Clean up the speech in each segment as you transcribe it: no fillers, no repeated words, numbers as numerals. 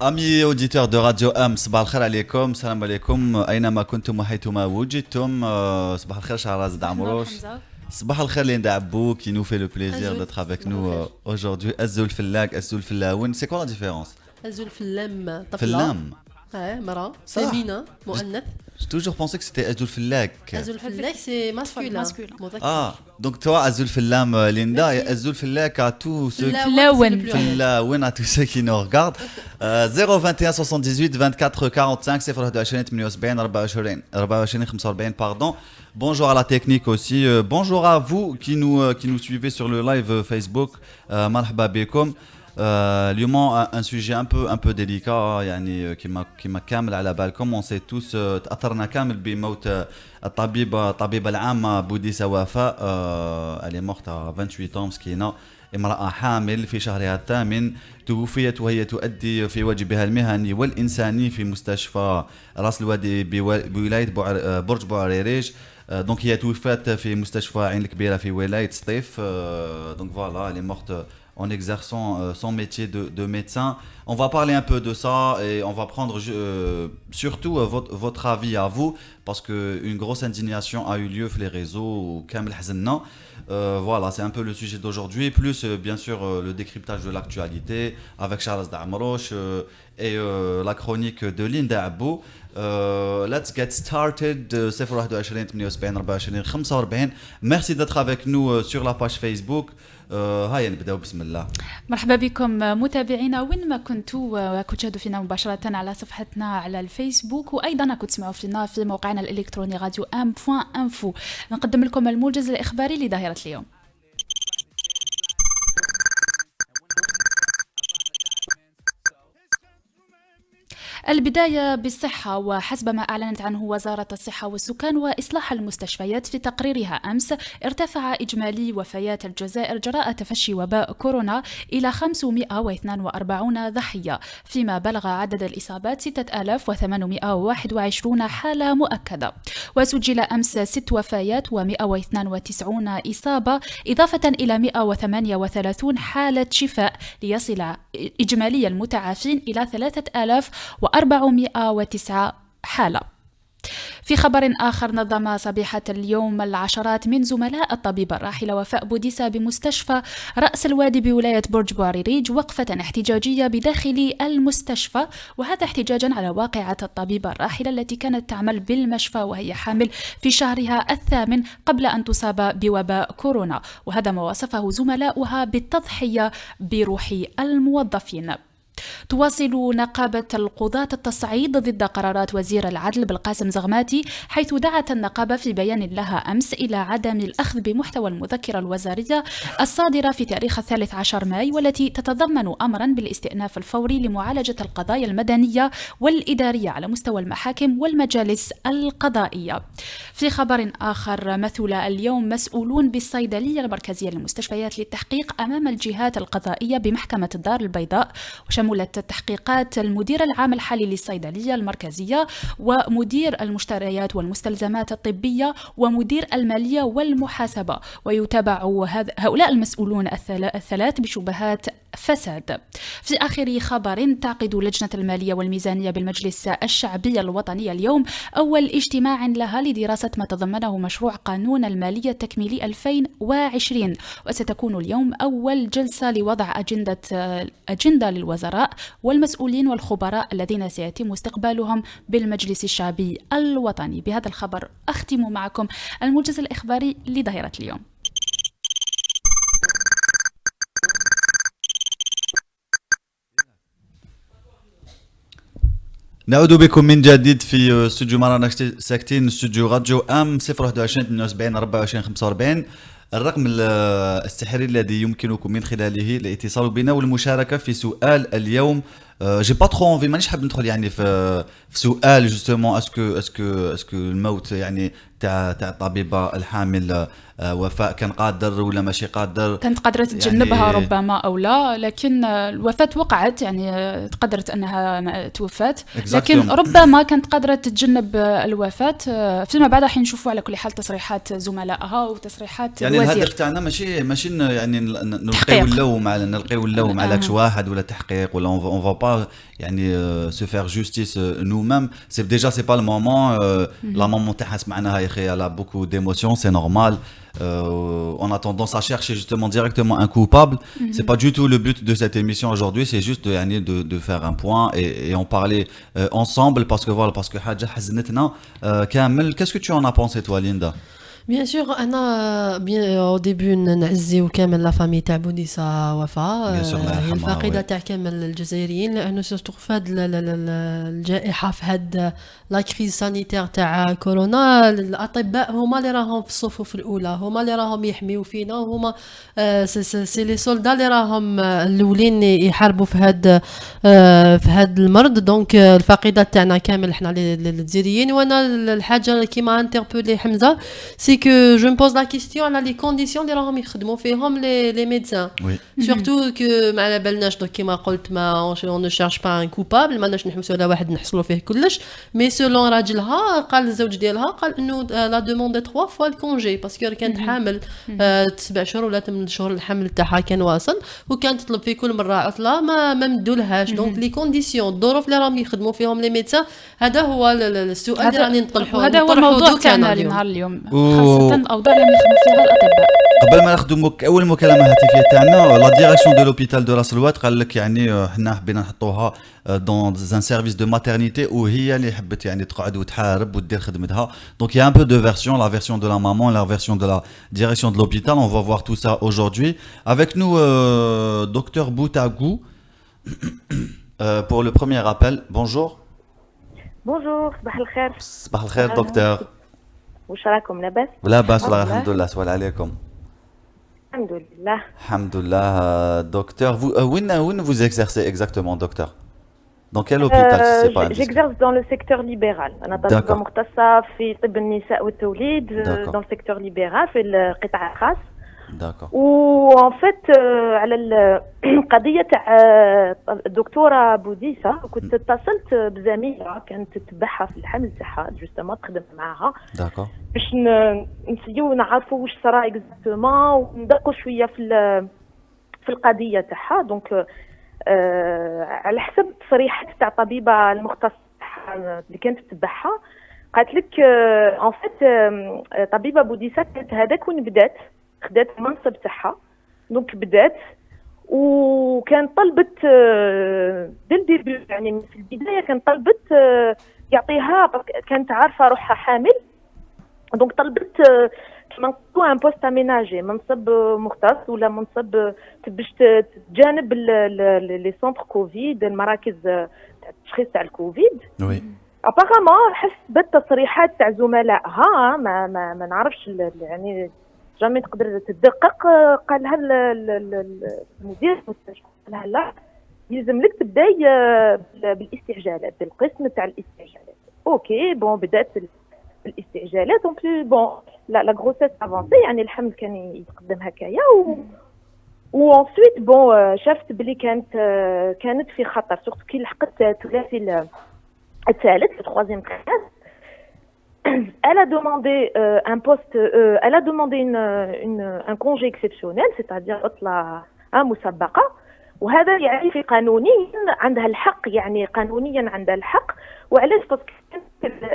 Amis auditeurs de Radio Am, صباح الخير عليكم، السلام عليكم أينما كنتم وحيثما وجدتم. صباح الخير شهرزاد عمروش. صباح الخير ليندا Abou qui nous fait le plaisir d'être avec nous aujourd'hui. Azul Fellag, Azul Fellaoun, c'est quoi la différence? Azul Fellam, Fellam. Ouais, Mara, féminin, Mohannath. J'ai toujours pensé que c'était Azul Fellag. Azul Fellag, c'est masculin. Ah, donc toi, Azul Fellam, Linda, et Azul Fellag à tous ceux qui nous regardent. 021 78 24 45 021 78 24 45 pardon. Bonjour à la technique aussi. Bonjour à vous qui nous suivez sur le live Facebook. Marhaba bekoum. اليوم un sujet un peu délicat يعني كما كامل على بالكم. On sait tous تأثرنا كامل بموت الطبيبة العامة بوديسة وفاء. elle est morte à 28 ans مسكينة، امرأة حامل في شهرها الثامن، توفيت وهي تؤدي في واجبها المهني والإنساني في مستشفى راس الوادي بولاية برج بوعريريج. Donc هي توفت في مستشفى عين الكبيرة في ولاية سطيف. Donc voilà, elle est morte en exerçant son métier de médecin. On va parler un peu de ça et on va prendre surtout votre avis à vous, parce qu'une grosse indignation a eu lieu sur les réseaux. Voilà, c'est un peu le sujet d'aujourd'hui, plus bien sûr le décryptage de l'actualité avec Charles Damroche et la chronique de Linda Abou. Let's get started. 021 Merci d'être avec nous sur la page Facebook. هيا نبداو بسم الله. مرحبا بكم متابعينا وين ما كنتوا تشاهدوا فينا مباشرة على صفحتنا على الفيسبوك، وأيضا تسمعوا فينا في موقعنا الإلكتروني راديو am.info. نقدم لكم الموجز الإخباري لظاهرة اليوم. البداية بالصحة، وحسب ما أعلنت عنه وزارة الصحة والسكان وإصلاح المستشفيات في تقريرها أمس، ارتفع إجمالي وفيات الجزائر جراء تفشي وباء كورونا إلى 542 ضحية، فيما بلغ عدد الإصابات 6821 حالة مؤكدة، وسجل أمس 6 وفيات و192 إصابة، إضافة إلى 138 حالة شفاء، ليصل إجمالي المتعافين إلى 3409 حالة. في خبر آخر، نظم صبيحة اليوم العشرات من زملاء الطبيبة الراحلة وفاء بوديسة بمستشفى رأس الوادي بولاية برج بوعريريج وقفة احتجاجية بداخل المستشفى، وهذا احتجاجا على واقعة الطبيبة الراحلة التي كانت تعمل بالمشفى وهي حامل في شهرها الثامن قبل أن تصاب بوباء كورونا، وهذا ما وصفه زملاؤها بالتضحية بروح الموظفين. تواصل نقابة القضاة التصعيد ضد قرارات وزير العدل بالقاسم زغماتي، حيث دعت النقابة في بيان لها أمس إلى عدم الأخذ بمحتوى المذكرة الوزارية الصادرة في تاريخ 13 ماي، والتي تتضمن أمرا بالاستئناف الفوري لمعالجة القضايا المدنية والإدارية على مستوى المحاكم والمجالس القضائية. في خبر آخر، مثل اليوم مسؤولون بالصيدلية المركزية للمستشفيات للتحقيق أمام الجهات القضائية بمحكمة الدار البيضاء، وشملت التحقيقات المدير العام الحالي للصيدلية المركزية ومدير المشتريات والمستلزمات الطبية ومدير المالية والمحاسبة، ويتابع هؤلاء المسؤولون الثلاث بشبهات فساد. في آخر خبر، تعقد لجنة المالية والميزانية بالمجلس الشعبي الوطني اليوم أول اجتماع لها لدراسة ما تضمنه مشروع قانون المالية التكميلي 2020، وستكون اليوم أول جلسة لوضع أجندة للوزراء والمسؤولين والخبراء الذين سيتم استقبالهم بالمجلس الشعبي الوطني. بهذا الخبر أختم معكم الموجز الإخباري لظاهرة اليوم. نعود بكم من جديد في استوديو مرانا ساكتين، استوديو راديو ام 021 78 24 45. الرقم السحري الذي يمكنكم من خلاله الاتصال بنا والمشاركة في سؤال اليوم. جي با ترو انفي، مانيش حاب ندخل يعني في سؤال جوستومون اسكو الموت يعني تاع الطبيبة الحامل وفاء كان قادر ولا ماشي قادر، كانت قادرة تتجنبها يعني ربما أو لا، لكن الوفاة وقعت، يعني قدرت أنها توفت، لكن ربما كانت قادرة تتجنب الوفاة فيما بعد. حين نشوفوا على كل حال تصريحات زملائها وتصريحات يعني الوزير. الهدف تاعنا ماشي يعني نلقيو اللوم على كش واحد ولا تحقيق ولا اون pas يعني se faire justice nous-mêmes. C'est pas le moment. La maman تاعها سمعناها يا أخي, elle a beaucoup d'émotions, c'est normal. On a tendance à chercher justement directement un coupable. C'est pas du tout le but de cette émission aujourd'hui, c'est juste de faire un point et en parler ensemble parce que حاجة حزنتنا كامل. Qu'est-ce que tu en as pensé toi, Linda? Bien sûr, أنا au début نعزيو كامل لا فامي تاع بوديسا وفاء. Bien sûr, الله هي يرحمها, الفقيدة oui. تاع كامل الجزائريين, لأنه سورتو في هاد الجائحة, في هاد لا كريز سانيتير تاع كورونا, الأطباء هما اللي راهم في الصفوف الأولى, هما اللي راهم يحميو فينا, وهما سي لي سولدا اللي راهم الأولين يحاربوا في هاد المرض. دونك الفقيدة تاعنا كامل احنا الجزائريين. وانا الحاجة كيما انتربولي حمزة, c'est que je me pose la question على les conditions اللي راهم يخدموا فيهم les médecins. Oui. Surtout que ما على بالناش دوك كيما قلت, ما on ne cherche pas un coupable, ما ناش نحوسوا على واحد نحصلوا فيه كلش. مي سولون راجلها قال الزوج ديالها, قال انه لا دوموند 3 فوا الكونجي باسكو كانت حامل 7 شهور ولا 8 شهور, الحمل تاعها كان واصل, وكانت تطلب في كل مره عطله ما مدولهاش. دونك لي كونديسيون, الظروف اللي راهم يخدموا فيهم لي ميدسان, هذا هو السؤال اللي راني نطرحه. هذا هو الموضوع تاعنا لنهار اليوم, خاصة الأوضاع اللي يخدموا فيها الأطباء. قبل ما ناخذ اول مكالمه هاتفيه تاعنا, لا ديريكسيون دو لوبيتال دو راس الواد قال لك يعني حنا حبينا نحطوها دون ان سيرفيس دو ماترنيتي, وهي اللي حبت يعني تقعد وتحارب ودير خدمتها. دونك il y a un peu de version, la version de la maman, la version de la direction de l'hôpital. On va voir tout ça aujourd'hui. Avec nous docteur Boutagou pour le premier appel. Bonjour. بونجور صباح الخير. صباح الخير دكتور. واش راكم لاباس؟ لا باس والله الحمد لله. سؤال عليكم. الحمد لله. الحمد لله. Docteur, où vous exercez exactement, docteur? Dans quel hôpital si c'est pas indiscret? J'exerce dans le secteur libéral. أنا طبيبة مختصة في طب النساء والتوليد dans le secteur libéral في القطاع الخاص. D'accord. وان فيت على القضية تاع الدكتورة بوديسا, كنت اتصلت بزميلة كانت تتبعها في الحمل تاعها, جوستومون تخدم معاها. D'accord. باش نسيو نعرفوا واش صرا اكزاكتومون وندقوا شويه في القضيه تاعها. دونك على حسب التصريحات تاع الطبيبه المختصه اللي كانت تتبعها, قالت لك ان فيت طبيبه بوديسا كانت هذاك وين بدات خدات المنصب تاعها. دونك بدات وكان طلبت ديال ديبي, يعني في البدايه كان طلبت يعطيها, كانت عارفه روحها حامل. دونك طلبت كما نقولوا ان بوست اميناجي, منصب مختص ولا منصب باش تجانب لي سونتر كوفيد, المراكز تاع التشخيص تاع الكوفيد. وي. ابارامون حسب التصريحات تاع زملائها, ما نعرفش يعني جامي تقدر تدقق, قال لها المدير المستشفى, قال لها لا يلزم لك تبداي بالاستعجالات, بالقسم تاع الاستعجالات. اوكي بون بدات الاستعجالات. دونك بون لا غروسيس افونسي, يعني الحمل كان يتقدم هكايا. وانسويت بون شافت بلي كانت في خطر, سورتو كي لحقت ثلاثي الثالث التروازيام تريمستر. Elle a demandé un poste, elle a demandé un congé exceptionnel, c'est-à-dire عطلة مسبقة. وهذا يعني في قانونيا عندها الحق, يعني قانونيا عندها الحق. وعلاش؟ باسكو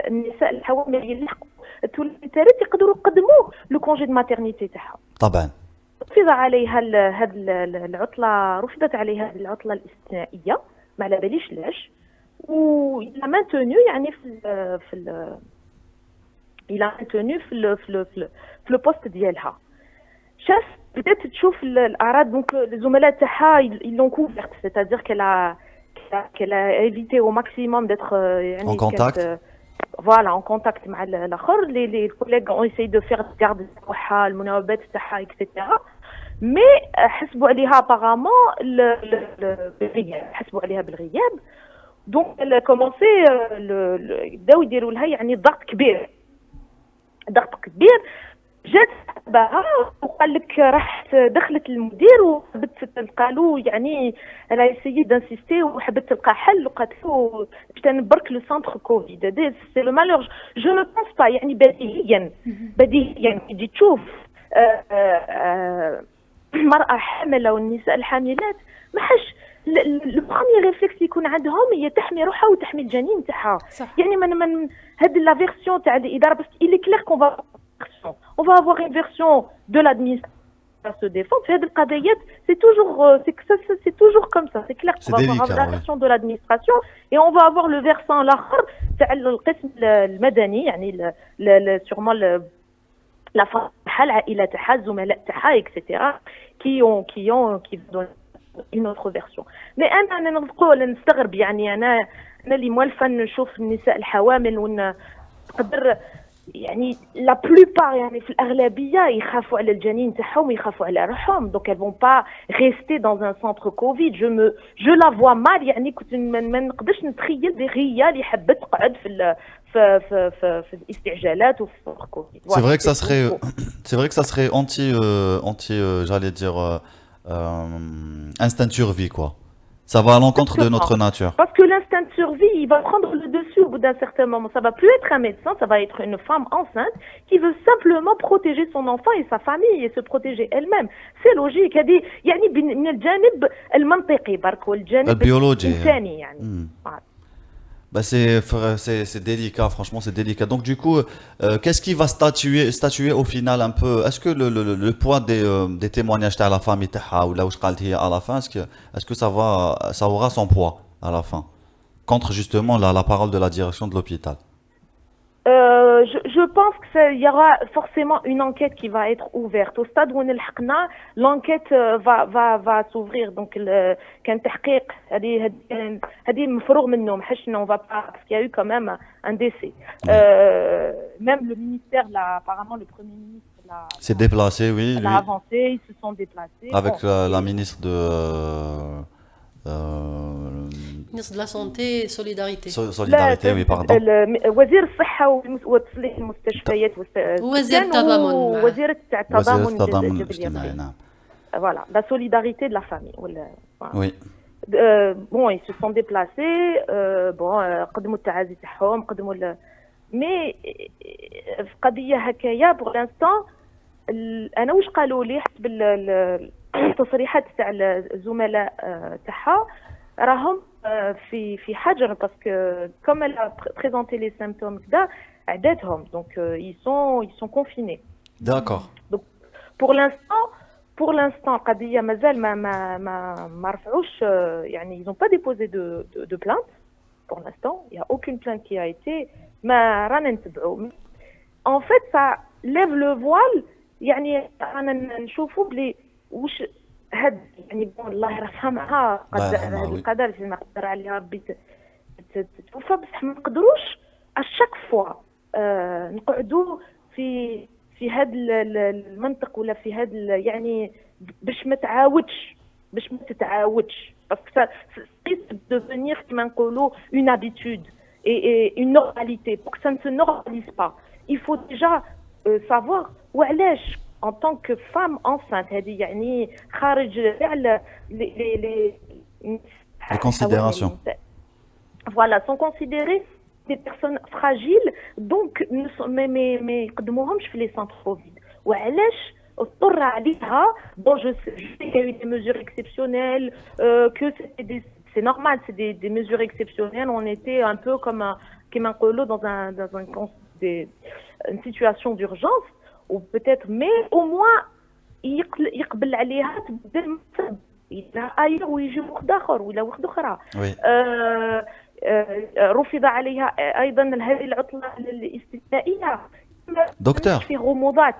النساء الحوامل يلحقوا الثالث يقدروا يقدموا لو كونجي دو ماتيرنيتي تاعها. طبعا. رفض عليها هذه العطله, رفضت عليها هذه العطله الاستثنائيه, ما على باليش علاش. و il a maintenu يعني في البوست ديالها. شاف بدات تشوف الاعراض. دونك الزملاء تاعها يلون كوفرت, c'est-à-dire qu'elle a évité au maximum d'être en contact. Voilà, en contact مع الاخر. les collègues ont essayé de faire garde تاعها, المناوبات تاعها etc. mais حسبوا عليها apparemment بالغياب, حسبوا عليها بالغياب. دونك elle a commencé بداو يديروا لها يعني ضغط كبير. جات بها وقال لك راحت دخلت المدير وحبت تلقالو, يعني انا essayé d'insister وحبت تلقى حل, وقالت له باش تنبرك لو سونتر كوفيد. هذا سي لو مالور. جو نو بونس با, يعني بديهيا تجي تشوف مرأة حاملة والنساء الحاملات ما حش لو بروميير ريفلكس يكون عندهم هي تحمي روحها وتحمي الجنين تاعها. يعني من هاد لا فيرسيون تاع الاداره باسكو il est clair qu'on va avoir une version de l'administration à se défendre. في هاد القضيات c'est toujours comme ça, c'est clair qu'on va avoir la version de l'administration et on va avoir le versant الاخر تاع القسم المدني يعني sûrement la femme تاعها العائله تاعها الزملاء تاعها etc qui donnent une autre version. mais انا نقول نستغرب يعني انا اللي موالفه نشوف النساء الحوامل ونقدر يعني لا بلوبار يعني في الاغلبيه يخافوا على الجنين تاعهم ويخافوا على روحهم دونك elles vont pas rester dans un centre covid. je la vois mal يعني كنت ما نقدرش نتخيل بغيه اللي حبت تقعد في الاستعجالات وفي السونتر كوفيد. c'est vrai que ça serait anti j'allais dire instinct de survie quoi. Ça va à l'encontre de notre nature. Parce que l'instinct de survie, il va prendre le dessus au bout d'un certain moment. Ça va plus être un médecin, ça va être une femme enceinte qui veut simplement protéger son enfant et sa famille et se protéger elle-même. C'est logique. يعني من الجانب المنطقي برك والجانب الإنساني يعني. Bah c'est délicat, franchement c'est délicat. Donc du coup, qu'est-ce qui va statuer au final un peu? Est-ce que le poids des témoignages de la famille ou là où je قالت à la fin, est-ce que ça aura son poids à la fin contre justement la parole de la direction de l'hôpital? Je pense qu'il y aura forcément une enquête qui va être ouverte. Au stade où on est l'haqna, l'enquête va s'ouvrir. Donc, كان تحقيق هذه مفروغ منه ما حش on va pas parce qu'il y a eu quand même un décès. Même le ministère apparemment le premier ministre s'est déplacé, oui, l'a avancé, ils se sont déplacés avec la ministre de ministre de la santé solidarité oui pardon وزير الصحة وتصليح المستشفيات وزير التضامن وزير التضامن الاجتماعي نعم voilà la solidarité de la famille oui bon ils se sont déplacés bon قدموا التعازي تاعهم قدموا mais في قضية هكايا pour l'instant انا واش قالوا لي حسب التصريحات تاع الزملاء تاعها راهم في حجر باسكو comme elle a présenté les symptômes كدا عداتهم donc ils sont confinés. D'accord. Donc pour l'instant القضية مازال ما رفعوش يعني ils n'ont pas déposé de plainte pour l'instant, il y a aucune plainte qui a été ما رانا نتبعوا. En fait ça lève le voile يعني رانا نشوفوا بلي واش هاد يعني الله يرحمها القدر فيما قدر عليها ربي تتوفى بصح ما نقدروش اشاك فوا نقعدوا في هاد المنطق ولا في هاد يعني باش ما تتعاودش باسكو ça devenir كما نقولوا une habitude et une normalité pour que ça ne se normalise pas. Il faut déjà savoir وعلاش en tant que femme enceinte هذه يعني خارج les considérations voilà sont considérées des personnes fragiles donc ما يقدموهمش في les centres Covid. وعلاش اضطر عليها bon je sais qu'il y a eu des mesures exceptionnelles que c'est normal, c'est des mesures exceptionnelles. On était un peu comme dans une situation d'urgence ou peut-être mais au moins يقبل عليها تبدل إلى أي ويجي وحدة آخر ولا وحدة أخرى. رفض عليها أيضا هذه العطلة الاستثنائية. دكتور. في غموضات.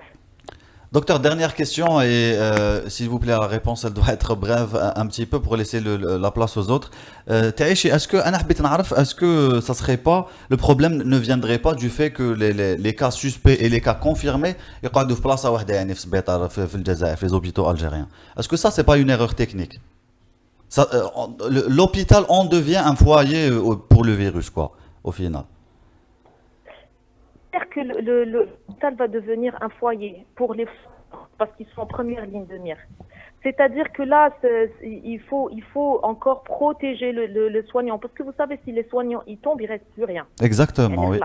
Docteur, dernière question et s'il vous plaît la réponse elle doit être brève un petit peu pour laisser la place aux autres. Taïchi, est-ce que ça serait pas le problème ne viendrait pas du fait que les cas suspects et les cas confirmés يقعدوا في بلاصة واحدة يعني في السبيطار في الجزائر في les hôpitaux algériens. Est-ce que ça c'est pas une erreur technique? Ça, l'hôpital en devient un foyer pour le virus quoi au final. Que l'hôpital va devenir un foyer pour les parce qu'ils sont en première ligne de mire. C'est-à-dire que là, il faut encore protéger le soignant parce que vous savez si les soignants y tombent, il reste plus rien. Exactement, oui.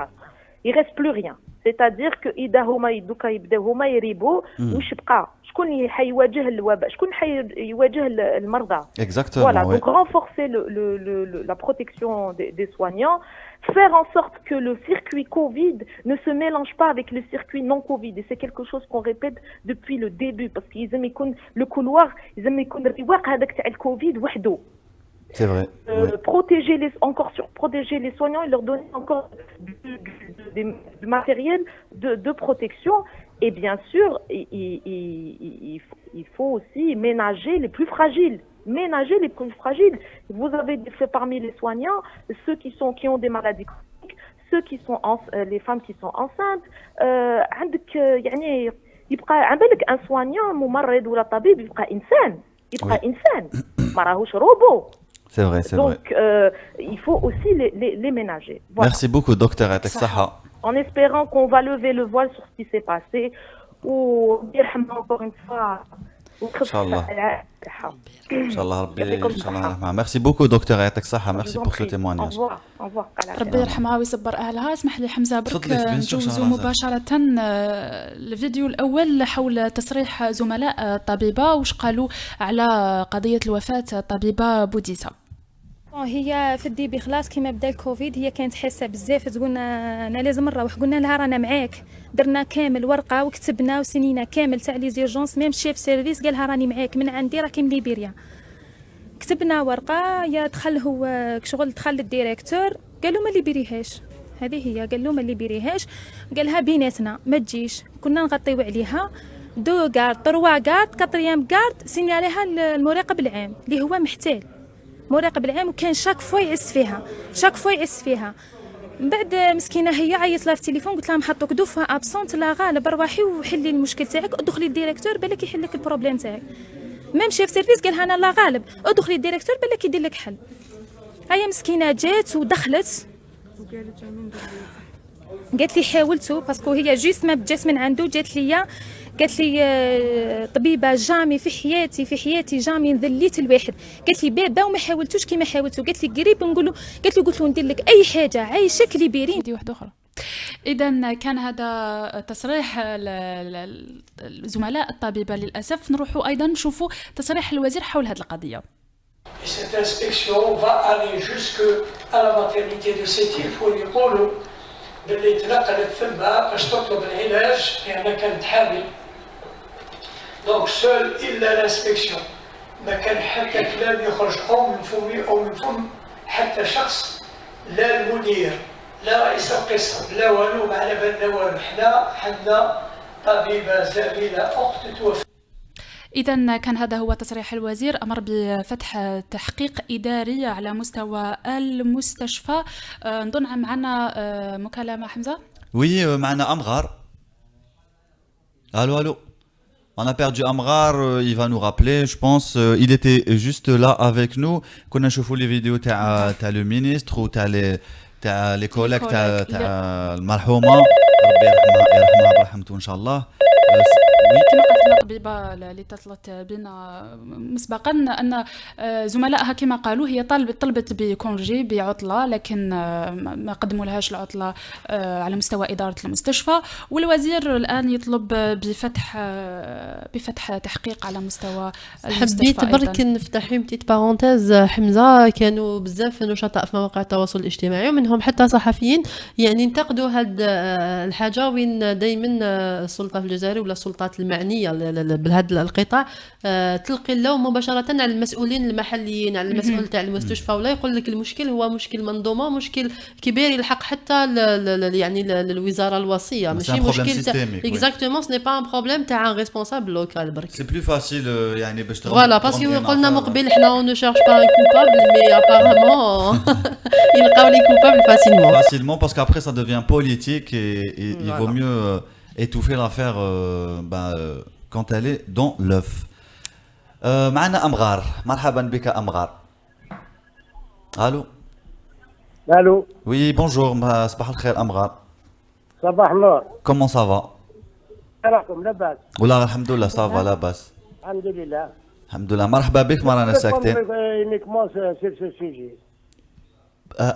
il reste plus rien. C'est-à-dire que إذا هما يدوكا يبداو هما يريبوا واش بقى شكون اللي حيواجه الوباء شكون حيواجه المرضى. Exactement. Voilà, oui. donc renforcer la protection des soignants, faire en sorte que le circuit Covid ne se mélange pas avec le circuit non Covid. Et c'est quelque chose qu'on répète depuis le début parce qu'ils aiment le couloir, ils aiment الرواق هذاك تاع الكوفيد وحده. C'est vrai. Oui. Protéger les soignants et leur donner encore du matériel de protection. Et bien sûr, il faut aussi ménager les plus fragiles. Ménager les plus fragiles. Vous avez fait parmi les soignants ceux qui ont des maladies chroniques, ceux qui sont les femmes qui sont enceintes. عندك يعني يبقى عندك un soignant ممرض ولا طبيب يبقى إنسان ما راهوش روبو. C'est vrai, c'est vrai. Donc il faut aussi les ménager. Voilà. Merci beaucoup docteur يعطيك الصحة. En espérant qu'on va lever le voile sur ce qui s'est passé ou encore une fois إن شاء الله. إن شاء الله ربي إن شاء الله يرحمها. Merci beaucoup docteur يعطيك الصحة. Merci pour ce témoignage. Au revoir. ربي يرحمها ويصبر اهلها. اسمح لي حمزه برك تفضلي، bien sûr، نجوزوا شهرزاد. مباشره الفيديو الاول حول تصريح زملاء الطبيبه واش قالوا على قضيه الوفاه الطبيبه بوديسه. هي في الديبي خلاص كيما بدا الكوفيد هي كانت حاسه بزاف تقولنا انا لازم نروح قلنا لها رانا معاك درنا كامل ورقه وكتبنا وسنينا كامل تاع لي زيرجونس ميم شيف سيرفيس قالها راني معاك من عندي راكي من ليبيريا كتبنا ورقه يا دخل هو شغل دخل للديريكتور قالوا ما ليبيريهاش هذه هي قالوا ما ليبيريهاش قالها بيناتنا ما تجيش كنا نغطيو عليها دو غارد تروا غارد كاتريام غارد سينياليها المراقب العام اللي هو محتال مراقب العام وكان شاك فوا يعس فيها من بعد مسكينه هي عيطت لها في التليفون قلت لها نحطوك دوفا ابسونت لا غالب روحي وحلي المشكل تاعك ادخلي الديريكتور بالك يحل لك البروبليم تاعك ميم شيف سيرفيس قالها انا لا غالب ادخلي الديريكتور بالك يدير لك حل هيا مسكينه جات ودخلت قالت لي حاولتو باسكو هي جيست ما جات من عنده جات ليا قالت لي طبيبه جامي في حياتي جامي نذليت الواحد قالت لي بابا وما حاولتوش كيما حاولتو قالت لي قريب نقولوا قلت له ندير لك اي حاجه عايشك ليبيرين دي واحده اخرى. اذا كان هذا تصريح الزملاء الطبيبه. للاسف نروحوا ايضا نشوفوا تصريح الوزير حول هذه القضيه. Cette inspection va aller jusqu'à la maternité de Sétif ويقولوا باللي تنقلت ثمها باش تطلب العلاج لأنها كانت حامل. دونك سول إلا الانسبكسيون ما كان حتى كلام يخرج أو من فمي أو من فم حتى شخص لا المدير لا رئيس القسم لا والو ما على بالنا والو. حنا عندنا طبيبة زميلة أخت توفى. إذا كان هذا هو تصريح الوزير أمر بفتح تحقيق إداري على مستوى المستشفى. نظن معنا مكالمة حمزة. Oui, معنا أمغار. Allô. On a perdu Amrar, il va nous rappeler, je pense. Il était juste là avec nous. كنا نشوفوا les vidéos تاع le ministre ou تاع les collègues تاع المرحومة ربي يرحمها برحمته إن شاء الله. كما قالت لنا الطبيبة اللي اتصلت بنا مسبقا أن زملائها كما قالوا هي طلبت بكونجي بعطلة لكن ما قدموا لهاش العطلة على مستوى إدارة المستشفى والوزير الآن يطلب بفتح تحقيق على مستوى المستشفى. حبيت برك نفتح بتيت بارونتيز حمزة كانوا بزاف نشطاء في مواقع التواصل الاجتماعي ومنهم حتى صحفيين يعني انتقدوا هاد الحاجة وين دايما السلطة في الجزائر ولا السلطات المعنية بهذا القطاع تلقي اللوم مباشرة على المسؤولين المحليين على المسؤول تاع المستشفى ولا يقول لك المشكل هو مشكل منظومة مشكل كبير يلحق حتى يعني الوزارة الوصية ماشي مشكل exactement ce n'est pas un problème تاع un responsable local برك. C'est plus facile يعني باش voilà parce que قلنا مقبل احنا on ne cherche pas un coupable mais apparemment يلقاو لي coupable facilement parce qu'après ça devient politique et il vaut mieux étouffer l'affaire quand elle est dans l'œuf. معنا أمغار. مرحبا بك أمغار. Allô. Allô. Oui, bonjour. صباح الخير أمغار. صباح النور. Comment ça va? راكم لاباس؟ والله الحمد لله ça va لاباس. الحمد لله. الحمد لله. مرحبا بك مرانا ساكتين. uniquement sur ce sujet.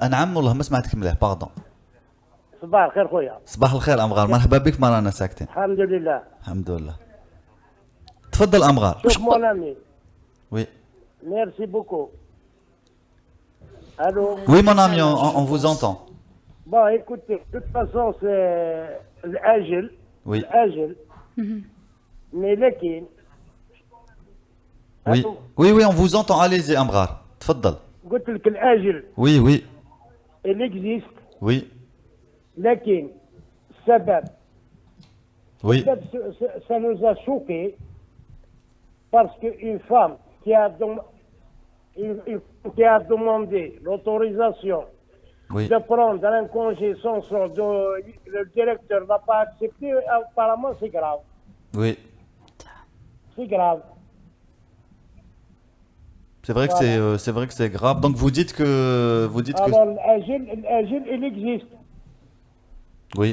نعم والله ما سمعتك مليح باردون. صباح الخير خويا. صباح الخير أمغار، مرحبا بك، ما رانا ساكتين. الحمد لله. الحمد لله. تفضل أمغار. شوف مون امي. Oui. ميرسي بوكو. الو. Oui mon ami, on vous entend. Bon, écoutez, de toute façon, c'est الأجل. Oui. الأجل. Mais لكن. Oui. Oui, on vous entend. Allez-y أمغار. تفضل. قلت لك الأجل. Oui, oui. Il existe. Oui. لكن السبب. Oui. Ça nous a choqués parce qu'une femme qui a demandé l'autorisation Oui. de prendre un congé sans solde, le directeur n'a pas accepté, apparemment c'est grave. Oui. C'est grave. C'est vrai que c'est vrai que c'est grave. Donc vous dites que Alors l'agile, il existe. Oui.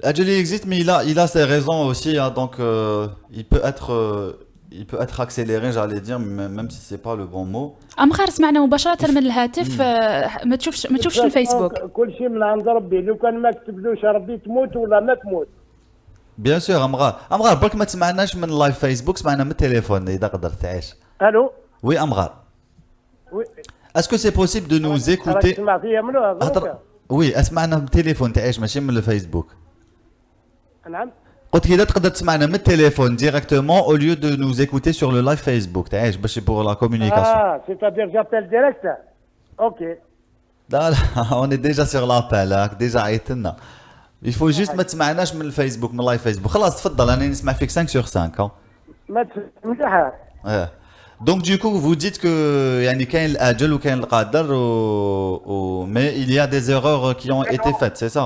Adjeli existe, mais il a ses raisons aussi, hein, donc il peut être accéléré, j'allais dire, même si c'est pas le bon mot. أمغار سمعنا مباشرة من الهاتف. ما تشوفش الفيسبوك. كل شيء من عند ربي، لو كان ما كتبلوش ربي تموت ولا ما تموت. Bien sûr أمغار برك ما تسمعناش من لايف فيسبوك، سمعنا من التليفون إذا قدرت تعيش. الو. Oui أمغار. Oui. Est-ce que c'est possible de nous écouter؟ تسمع فيا منو؟ Oui اسمعنا من التليفون تعيش ماشي من الفيسبوك. نعم. قلت إذا تقدر تسمعنا من التليفون directement au lieu de nous écouter sur le live Facebook تعيش باش pour la communication. Ah, c'est-à-dire j'appelle direct. Ok. لا on est déjà sur l'appel déjà عيطنا. Il faut juste ما تسمعناش من الفيسبوك من لايف فيسبوك. خلاص تفضل أنا نسمع فيك 5 sur 5. ما تمدحها. Donc du coup vous dites que يعني كاين الأجل وكاين القدر mais il y a des erreurs qui ont été faites, c'est ça?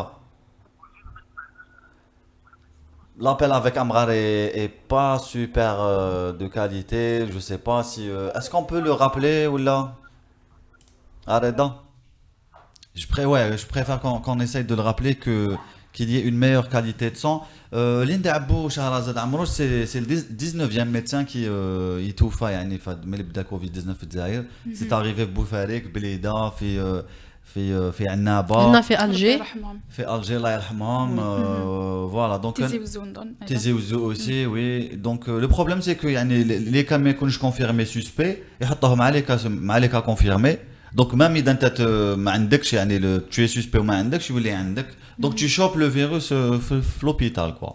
L'appel avec Amrar est pas super de qualité, je sais pas si est-ce qu'on peut le rappeler ou là? Arreda. Je préfère qu'on essaye de le rappeler qu'il y ait une meilleure qualité de son. Linda Abou Shahrazad Amrouch, c'est le 19e médecin qui étouffe يعني فملي بدا كوفيد 19 في الجزائر. C'est arrivé في بوفاريك بليده في عنابه هنا في ألجي. في الجي الله يرحمهم. Voilà donc Tizi Ouzou aussi, oui. Donc le problème c'est que يعني les cas ما يكونوش confirmés suspects يحطوهم على cas confirmés. Donc même إذا أنت ما عندكش يعني tu es suspect وما عندكش يولي عندك. Donc tu chopes le virus في l'hôpital quoi.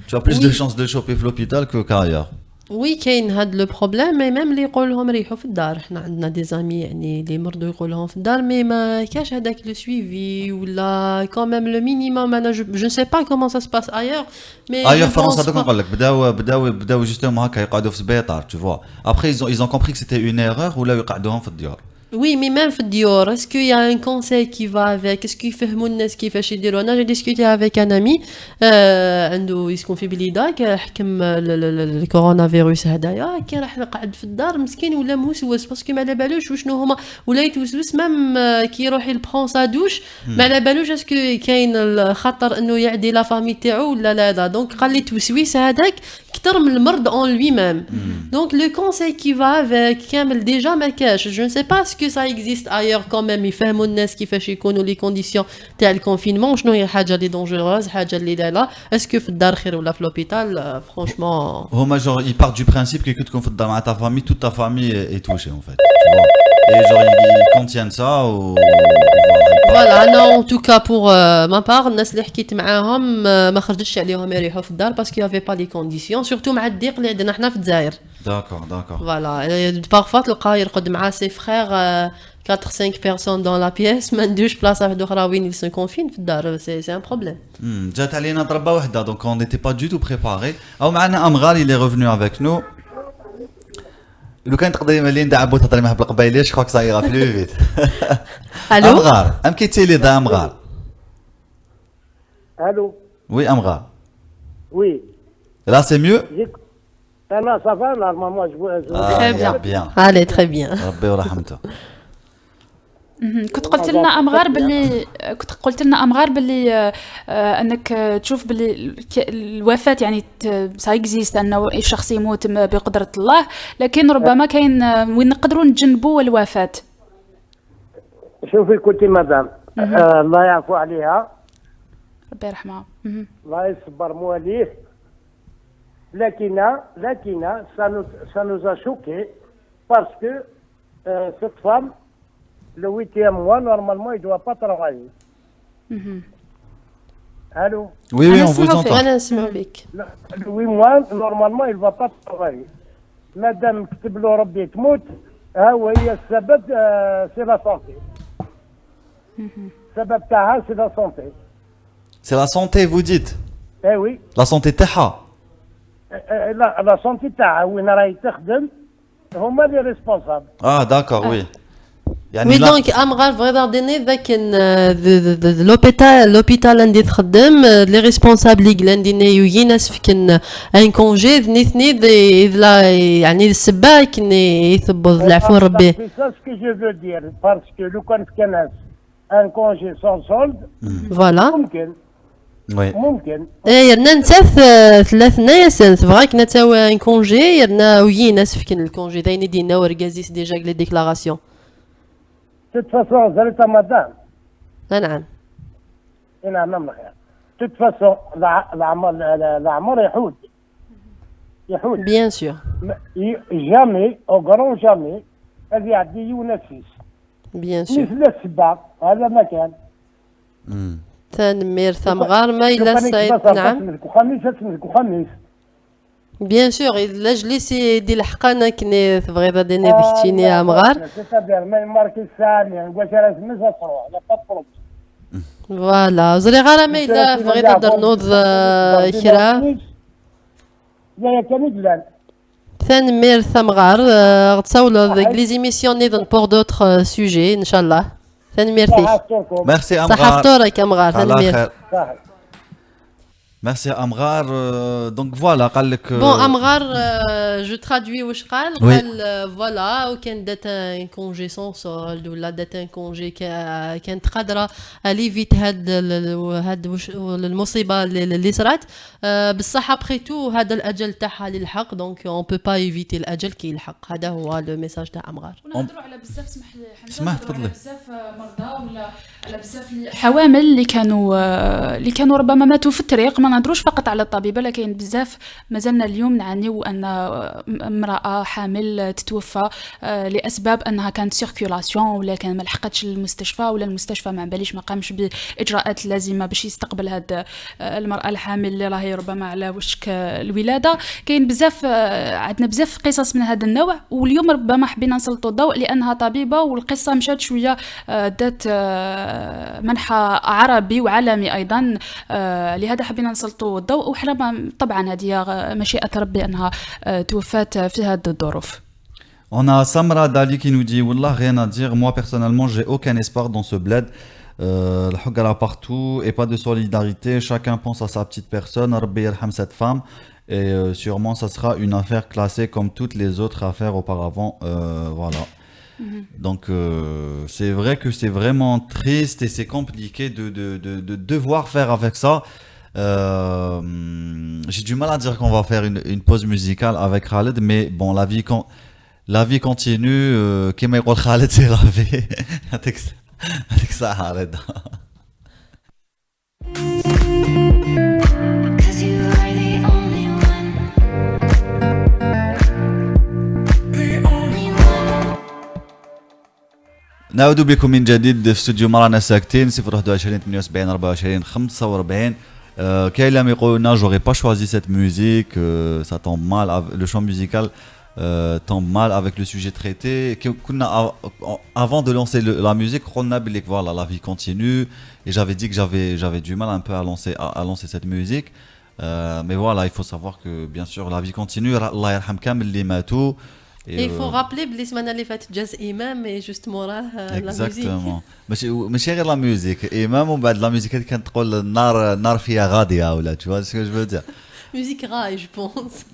Tu as plus de chances de choper في l'hôpital qu'ailleurs. وي كاين هاد لو بروبليم، مي ميم اللي يقول لهم ريحوا في الدار. احنا عندنا دي زامي يعني اللي مرضوا يقول لهم في الدار، مي ما كاش هذاك لو سويفي ولا كون ميم لو مينيموم. انا جو سي با كومون سا سباس ايور، مي ايور فرنسا دوك نقول لك بداو جوستومون هكا يقعدوا في السبيطار tu vois. Après ils ont compris que c'était une erreur ولا يقعدوهم في الديار. Oui, mais même في الديور, est-ce qu'il y a un conseil qui va avec? Est-ce qu'il يفهموا الناس كيفاش يديروا؟ انا j'ai discuté avec un ami عنده يسكن في بليده، حكم الكورونا فيروس هدايا، كي راح قاعد في الدار مسكين ولا موسوس باسكو ما على بالوش وشنو هما، ولا يتوسوس مام كي يروح يبرون سا دوش ما على بالوش اسكو كاين الخطر انه يعدي لا فامي تاعو ولا لا. دونك قال لي التوسويس هذاك كثر من المرض اون لوي ميم. دونك لو كونساي كي فا افيك كامل ديجا ما كاش. جو نسي با اسكو ça existe ailleurs quand même. يفهموا الناس كيفاش يكونوا لي كونديسيون تاع الكونفينمون، شنو هي الحاجه اللي دونجوروز، حاجه اللي لا اسكو في الدار خير ولا في لوبيتال. فرانشمون هما genre ils partent du principe que تكون في الدار مع ta famille, toute ta famille est touchée en fait, tu vois. Et genre ils contiennent ça ou فوالا. انا en tout cas pour ma part الناس اللي حكيت معاهم ما خرجتش عليهم يريحوا في الدار باسكو يافي با لي كونديسيون، سورتو مع الضيق اللي عندنا حنا في الجزائر. D'accord. فوالا بارفوا تلقاه يرقد مع سي فخير 4-5 personnes dans la pièce، ما ندوش بلاصه واحده اخرى وين يسون كونفين في الدار. سي ان بروبليم. جات علينا ضربه واحده donc on n'était pas du tout préparé. او معنا امغار il est revenu avec nous. لو كان تقدري ليندا عبو تهضري معاه بالقبايليه جو كروك سا ايغا بلو فيت. الو امغار ام كيتي لي دا امغار. الو. Oui امغار. Oui. Là c'est mieux. انا صافا نورمالمون Très bien. Allez, très bien. ربي ورحمته. كنت قلت لنا امغار باللي انك تشوف باللي الوفاه يعني سا اكزيست انه الشخص يموت بقدره الله، لكن ربما كاين وين نقدروا نتجنبوا الوفاه. شوفي كنتي مدام الله يعفو عليها ربي يرحمها. الله يصبر مواليه. لكن ça nous a choqué parce que cette femme le 8e mois normalement il doit pas travailler. Allô? Oui, oui, أنا on vous أسمعه فيك. entend. انا نسمع بك. Le 8 mois normalement il va pas travailler. مادام كتب له ربي تموت ها هو هي السبب سي لا سونتي. السبب تاعها سي لا سونتي. C'est la santé, vous dites. اي وي La santé تاعها. لا سونتي تاعها وين راهي تخدم هما لي ريسبونسابل. Ah, d'accord, oui. يعني وي là- دونك امغار فغيدا ديني ذاك لوبيتال اللي تخدم لي ريسبونسابل اللي ديني يجي ناس فكن ان كونجي ثني لا يعني السباك اني يثبط العفو ربي. C'est ça ce que je veux dire parce que لو كان في ناس ان كونجي سون سولد فوالا ممكن يرنا نتاث ثلاث ناس فغاك نتاوى ان كونجي يرنا ويجي ناس فكن الكونجي داين دينا وركازيس ديجا لي ديكلاراسيون. توت فاسون زريتا مدام نعم نعم الخير توت فاسون العمر يحود بيان سور جامي او غرون جامي هذه يعدي يونسيس بيان سور مثل السباق هذا ما كان تنمير ثمغار ما إلا سعيد. نعم وخميس بيان سور لاجليس يدي الحقانه كني تبغي ديني ديكتيني امغار سيتادير ما يماركي الثاني واش راه سميتها تروح لا با بروبليم فوالا زري غير ما إلا تبغي تهضر نوض كرا يا كامل تنمير ثمغار غتصاولوا ديك لي زيميسيون نيضن بور دوطخ سوجي ان شاء الله. تنمير فيك Merci صحة Amrar. فطورك امغار على تنمير. خير. صحيح Merci Amrar. Donc voilà, قال لك بون امغار جو ترادوي واش قال Oui. قال فوالا وكان دات ان كونجي سون سولد ولا دات ان كونجي كانت قادره اليفيت هاد المصيبه اللي صرات بصح ابخي تو هذا الاجل تاعها للحق دونك اون بو با ايفيتي الاجل كي يلحق. هذا هو لو ميساج تاع امغار. ونهضروا على بزاف اسمح لي حمزه اسمح، نهضروا تفضلي. على بزاف مرضى ولا على بزاف حوامل اللي كانوا ربما ماتوا في الطريق. ما نهضروش فقط على الطبيبه لكن بزاف مازلنا اليوم نعانيو ان امراه حامل تتوفى لاسباب انها كانت سيركيولاسيون ولا كان ما لحقتش للمستشفى ولا المستشفى ما باليش ما قامش باجراءات اللازمه باش يستقبل هاد المراه الحامل اللي راهي ربما على وشك الولاده. كاين بزاف عندنا بزاف قصص من هذا النوع واليوم ربما حبينا نسلطوا الضوء لانها طبيبه والقصه مشات شويه دات منحى عربي وعالمي ايضا لهذا حبينا نسلطوا الضوء. وحنا طبعا هذه مشيئه ربي انها توفات في هذه الظروف. On a Samra Dali qui nous dit Wallah, rien à dire. Moi personnellement, j'ai aucun espoir dans ce bled. Le hugara partout et pas de solidarité. Chacun pense à sa petite personne. Rabbi yarham cette femme. Et sûrement, ça sera une affaire classée comme toutes les autres affaires auparavant. Voilà. Donc, c'est vrai que c'est vraiment triste et c'est compliqué de devoir faire avec ça. J'ai du mal à dire qu'on va faire une pause musicale avec Khaled, mais bon, la vie continue. Qui m'a dit Khaled, c'est la vie. Avec ça, Khaled. Cause you are the only one. The only one. نعود بكم من جديد في استوديو مرانا ساكتين 021 78 24 45. Kaylam يقول لنا j'aurais pas choisi cette musique, ça tombe mal, le chant musical tombe mal avec le sujet traité. Avant de lancer la musique, on a dit que voilà, la vie continue et j'avais dit que j'avais du mal un peu à lancer cette musique. Mais voilà, il faut savoir que bien sûr la vie continue. Allah yarham kamel li matou. Il faut rappeler بلي السمانه اللي فاتت جاز امام اي جوست موراه لا ميوزيك. Exactement. ماشي غير لا ميوزيك امام ومن بعد لا ميوزيك كانت تقول النار فيها غاديه ولا tu vois ce que je veux dire. ميوزيك راي جو بونس.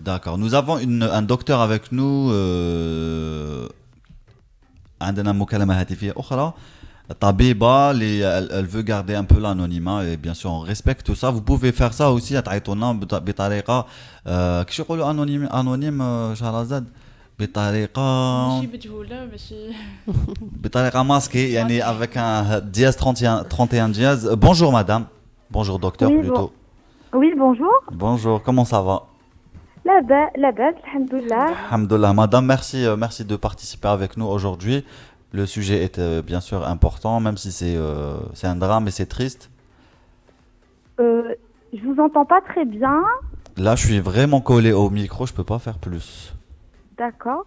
D'accord. Nous avons un docteur avec nous. عندنا مكالمة هاتفية أخرى. طبيبة elle veut garder un peu l'anonymat et bien sûr on respecte tout ça. Vous pouvez faire ça aussi تعيطونا بطريقة كيش يقولوا anonyme شهرزاد بطريقة ماشي مجهوله ماشي بطريقة ماسكي يعني avec un dièse 31 dièse. Bonjour madame. Bonjour docteur Oui, plutôt. Oui, bonjour. Bonjour, comment ça va? La base, alhamdoulilah. Alhamdulillah. Madame, merci de participer avec nous aujourd'hui. Le sujet est bien sûr important, même si c'est un drame et c'est triste. Je vous entends pas très bien. Là, je suis vraiment collé au micro, je peux pas faire plus. D'accord.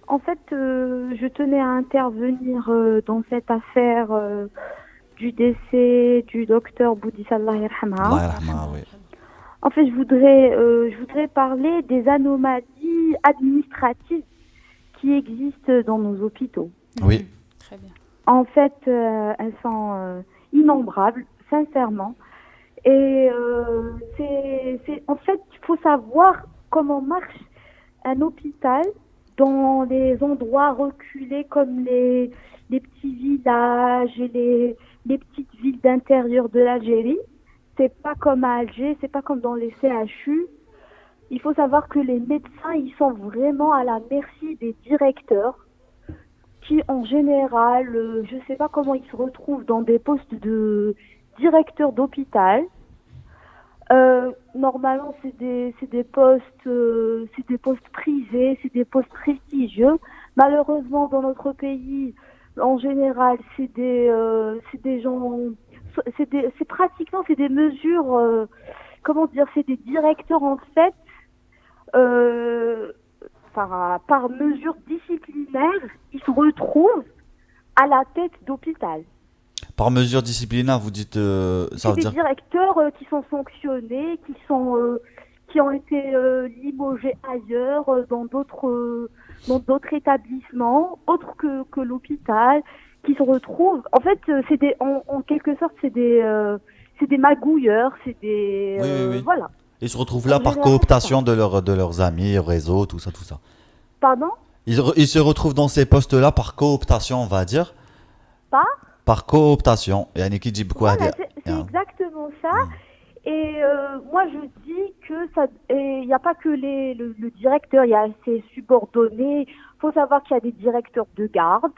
En fait, je tenais à intervenir dans cette affaire du décès du docteur Boudissa Allah yarhamha. Allah yarhamha, oui. En fait, je voudrais parler des anomalies administratives qui existent dans nos hôpitaux. Oui. Très bien. En fait, elles sont innombrables, sincèrement. Et en fait, il faut savoir comment marche un hôpital dans les endroits reculés comme les petits villages et les petites villes d'intérieur de l'Algérie. C'est pas comme à Alger, c'est pas comme dans les CHU. Il faut savoir que les médecins, ils sont vraiment à la merci des directeurs qui, en général, je sais pas comment ils se retrouvent dans des postes de directeur d'hôpital. Normalement, c'est des postes privés, c'est des postes prestigieux. Malheureusement, dans notre pays, en général, c'est des gens, c'est pratiquement, c'est des mesures, comment dire, c'est des directeurs en fait, par mesure disciplinaire, ils se retrouvent à la tête d'hôpital. Par mesure disciplinaire, vous dites, ça veut C'est dire... des directeurs qui sont sanctionnés, qui ont été limogés ailleurs, dans d'autres établissements, autres que l'hôpital, qui se retrouvent. En fait, en quelque sorte, c'est des magouilleurs, c'est des Oui. voilà. Ils se retrouvent là En par général, cooptation de leurs amis, réseaux, tout ça. Pardon? Ils se retrouvent dans ces postes-là par cooptation, on va dire. Par cooptation. Yani qui dit beaucoup à Voilà, dire. c'est exactement ça. Et moi, je dis que ça, il n'y a pas que le directeur, il y a ses subordonnés. Il faut savoir qu'il y a des directeurs de garde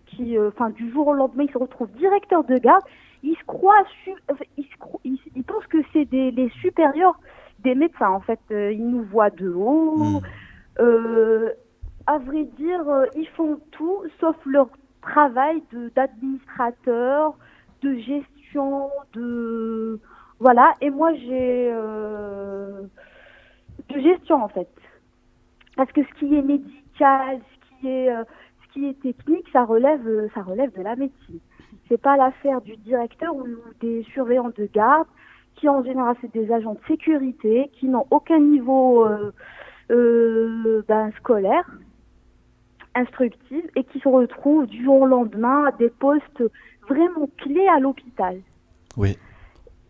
qui, du jour au lendemain, ils se retrouvent directeurs de garde. Ils se croient, ils pensent que c'est les supérieurs des médecins. En fait, ils nous voient de haut. À vrai dire, ils font tout sauf leur travail d'administrateur, de gestion, voilà. Et moi j'ai de gestion en fait, parce que ce qui est médical, ce qui est technique, ça relève de la médecine. C'est pas l'affaire du directeur ou des surveillants de garde qui en général c'est des agents de sécurité qui n'ont aucun niveau scolaire instructive et qui se retrouvent du jour au lendemain à des postes vraiment clés à l'hôpital. Oui.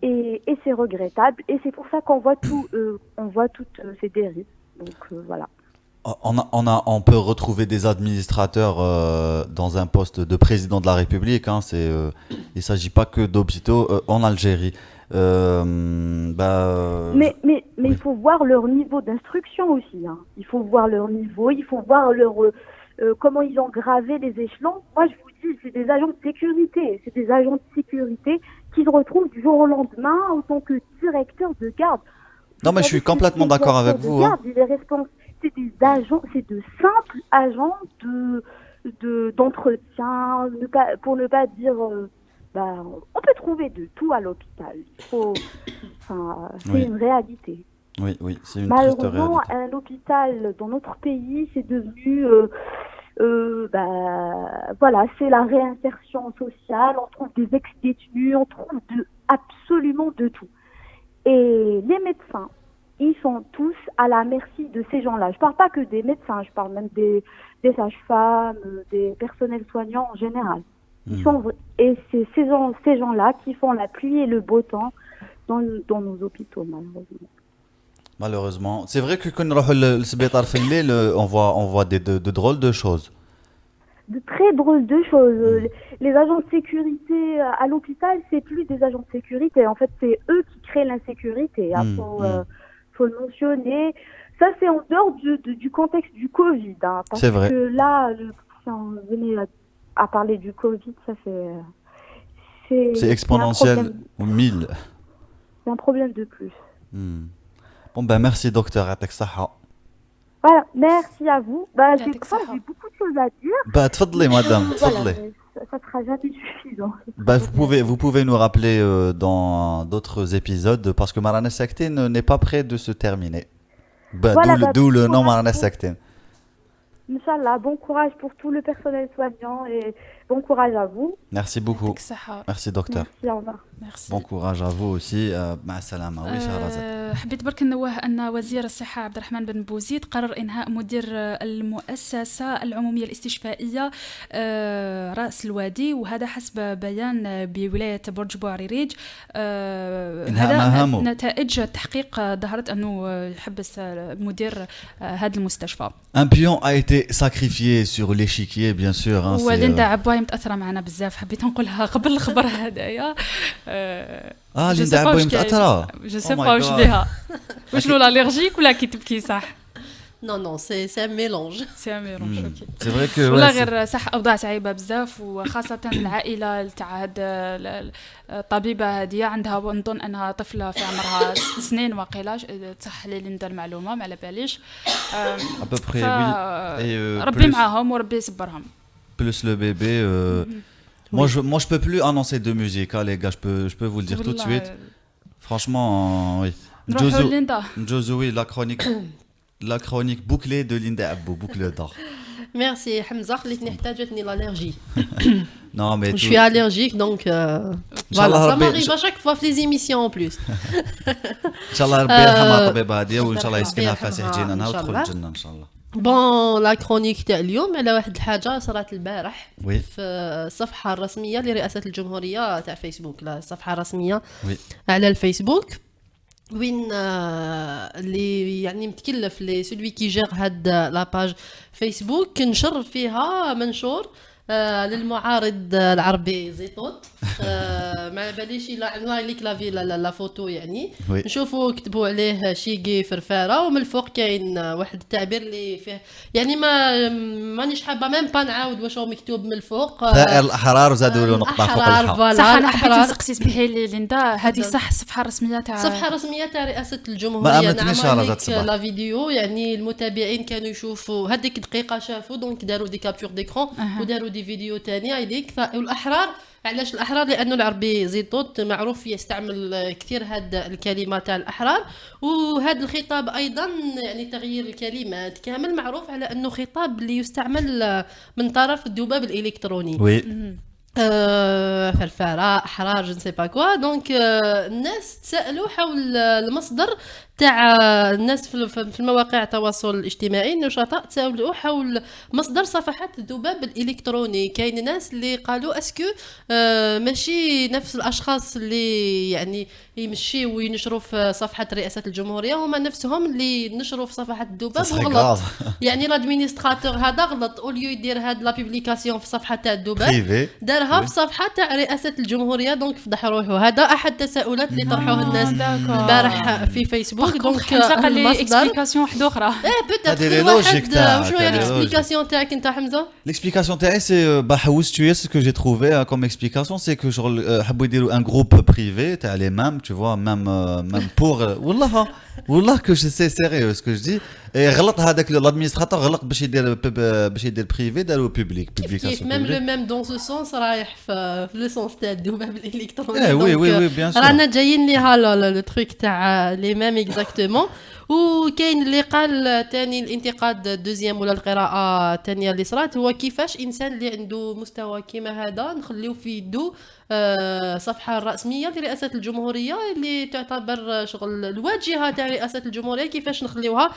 Et c'est regrettable et c'est pour ça qu'on voit toutes ces dérives. Donc voilà. On peut retrouver des administrateurs dans un poste de président de la République. Hein, il ne s'agit pas que d'hôpitaux en Algérie. Mais il faut voir leur niveau d'instruction aussi. Hein. Il faut voir leur niveau, il faut voir comment ils ont gravé les échelons. Moi, je vous dis, c'est des agents de sécurité. C'est des agents de sécurité qui se retrouvent du jour au lendemain en tant que directeur de garde. Non, mais je suis complètement d'accord avec vous. Hein. C'est des agents, c'est de simples agents d'entretien, pour ne pas dire... on peut trouver de tout à l'hôpital. C'est une réalité. Oui, c'est une triste réalité. Malheureusement, un hôpital dans notre pays, c'est devenu, c'est la réinsertion sociale. On trouve des ex-détenus, on trouve absolument de tout. Et les médecins, ils sont tous à la merci de ces gens-là. Je parle pas que des médecins, je parle même des sages-femmes, des personnels soignants en général. Et c'est ces gens-là qui font la pluie et le beau temps dans nos hôpitaux, malheureusement. Malheureusement. C'est vrai que quand on va le sbitar في الليل, on voit de drôles de choses. De très drôles de choses. Les agents de sécurité à l'hôpital, c'est plus des agents de sécurité. En fait, c'est eux qui créent l'insécurité. Il faut le mentionner. ça c'est en dehors du contexte du Covid. Hein, parce C'est vrai. que là, si on venait à parler du Covid, ça C'est exponentiel au 1000. C'est un problème de plus. Bon ben merci docteur, يعطيك الصحة. Voilà, merci à vous. Bah, j'ai يعطيك الصحة. beaucoup de choses à dire. Bah تفضلي madame, Voilà, تفضلي. mais ça sera jamais suffisant. Bah, vous pouvez nous rappeler dans d'autres épisodes parce que Marana Saktin n'est pas près de se terminer. Bah, Voilà, d'où le nom bon Marana courage Saktin. Inch'Allah, bon courage pour tout le personnel soignant et bon courage à vous. Merci beaucoup. يعطيك الصحة. Merci docteur. Merci, au revoir. ميرسي. Bon courage à vous aussi. مع السلامة. Oui, Shahrazad. حبيت برك نوه أن وزير الصحة عبد الرحمن بن بوزيد قرر إنهاء مدير المؤسسة العمومية الاستشفائية رأس الوادي، وهذا حسب بيان بولاية برج بوعريريج. إنهاء هذا مهامه. نتائج التحقيق ظهرت أنه يحبس مدير هذا المستشفى. Un pion a été sacrifié sur l'échiquier, bien sûr. Hein, وليندا عبواي متأثرة معنا بزاف، حبيت نقولها قبل الخبر هذايا. ليندا عبواي متأثرة. جو سي با واش بها، واش له الالرجيك ولا كي تبكي صح؟ Non, non, c'est un mélange. سي ميرونج. اوكي. C'est vrai que والله ouais, غير صح اوضاع صعيبه بزاف، وخاصه العائله تاع هاد الطبيبه هذه عندها نظن انها طفله في عمرها 6 سنين واقيلا، تصح لي ليندا المعلومه ما على باليش. à peu près oui. Et ربي معاهم وربي يصبرهم. plus le bébé. Moi, je peux plus annoncer de musique, hein, les gars. Je peux vous le dire tout de suite. Franchement, oui. نروحوا ليندا. Jozo, oui, la chronique bouclée de Linda Abou, boucle d'or. Merci Hamza, خليتني احتاجتني l'allergie. Non, mais Je suis allergique donc voilà, ça m'arrive à chaque fois في les émissions en plus. ان شاء الله ربي يرحمها الطبيبه هذه وان شاء الله يسكنها فسيح جنانها إن شاء وتدخل الله. الجنه ان شاء الله. بون لا كرونيك تاع اليوم على واحد الحاجه صارت البارح وي. في الصفحه الرسميه لرئاسه الجمهوريه تاع فيسبوك، لا الصفحه الرسميه وي. على الفيسبوك، وين اللي يعني متكلف لي سولوي كي جير هاد لا باج فيسبوك نشر فيها منشور للمعارض العربي زيتوت. ما باليش لا ليك لا فوتو يعني وي. نشوفوا كتبوا عليه شيقي فرفاره، ومن الفوق كاين واحد التعبير اللي فيه يعني مانيش حابه ميم با نعاود واش هو مكتوب من الفوق. ثائر الاحرار وزادوا له نقطه فوق الحاء. صح انا حبيت نسقسي اسمحي لي ليندا، هذه صح الصفحه الرسميه تاع الصفحه الرسميه تاع رئاسه ما الجمهوريه. أمنتنيش نعم رزات عليك صباح. لا فيديو يعني المتابعين كانوا يشوفوا هذيك دقيقه شافوا دونك داروا دي كابتور ديكرون وداروا دي فيديو ثانيه هذيك. والاحرار علاش الاحرار؟ لانه العربي زيتوت معروف يستعمل كثير هاد الكلمه تاع الاحرار، وهذا الخطاب ايضا يعني تغيير الكلمات كامل معروف على انه خطاب اللي يستعمل من طرف الذباب الالكتروني. وي. فرفاره احرار جو نسي با كوا. دونك الناس تسالوا حول المصدر تاع الناس في المواقع التواصل الاجتماعي، النشطاء تساؤلوا حول مصدر صفحات الذباب الالكتروني. كاين ناس اللي قالوا اسكو ماشي نفس الاشخاص اللي يعني يمشيوا وينشروا في صفحه رئاسه الجمهوريه هما نفسهم اللي نشروا في صفحات الذباب وغلط. يعني الادمينستراتور هذا غلط، اوليو يدير هاد لا بوبليكاسيون في صفحه تاع الذباب دارها في صفحه تاع رئاسه الجمهوريه، دونك فضح روحه. هذا احد التساؤلات اللي طرحوها الناس البارح في فيسبوك. دونك حمزه قال لي اكسبليكاسيون واحده اخرى. بوتيتر واحد شنو هي الاكسبليكاسيون تاعك انت حمزه؟ L'explication تاعي سي حوست ce que j'ai trouvé comme explication c'est que حبوا يديروا un groupe privé تاع les mêmes tu vois même pour والله que je sais sérieux ce que je dis. غلط هذاك l'administrateur غلط باش يدير privé داروا public كيف ميم لو ميم دون سو سونس رايح في لو سونس تاع الذباب الالكتروني. وي بيان سور رانا جايين ليها لو تروك تاع لي ميم اكزاكتومون. وكاين اللي قال ثاني الانتقاد الدوزيام ولا القراءه الثانيه اللي صرات هو كيفاش انسان اللي عنده مستوى كيما هذا نخليو في يدو صفحه الرسميه لرئاسه الجمهوريه اللي تعتبر شغل الواجهه تاع رئاسه الجمهوريه، كيفاش نخليوها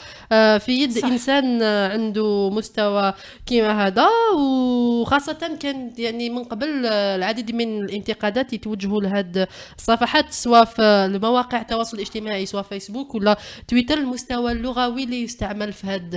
في يد صح. انسان عنده مستوى كيما هذا. وخاصه كان يعني من قبل العديد من الانتقادات يتوجهوا لهاد الصفحات سواء في المواقع التواصل الاجتماعي سواء فيسبوك ولا تويتر. المستوى اللغوي اللي يستعمل في هاد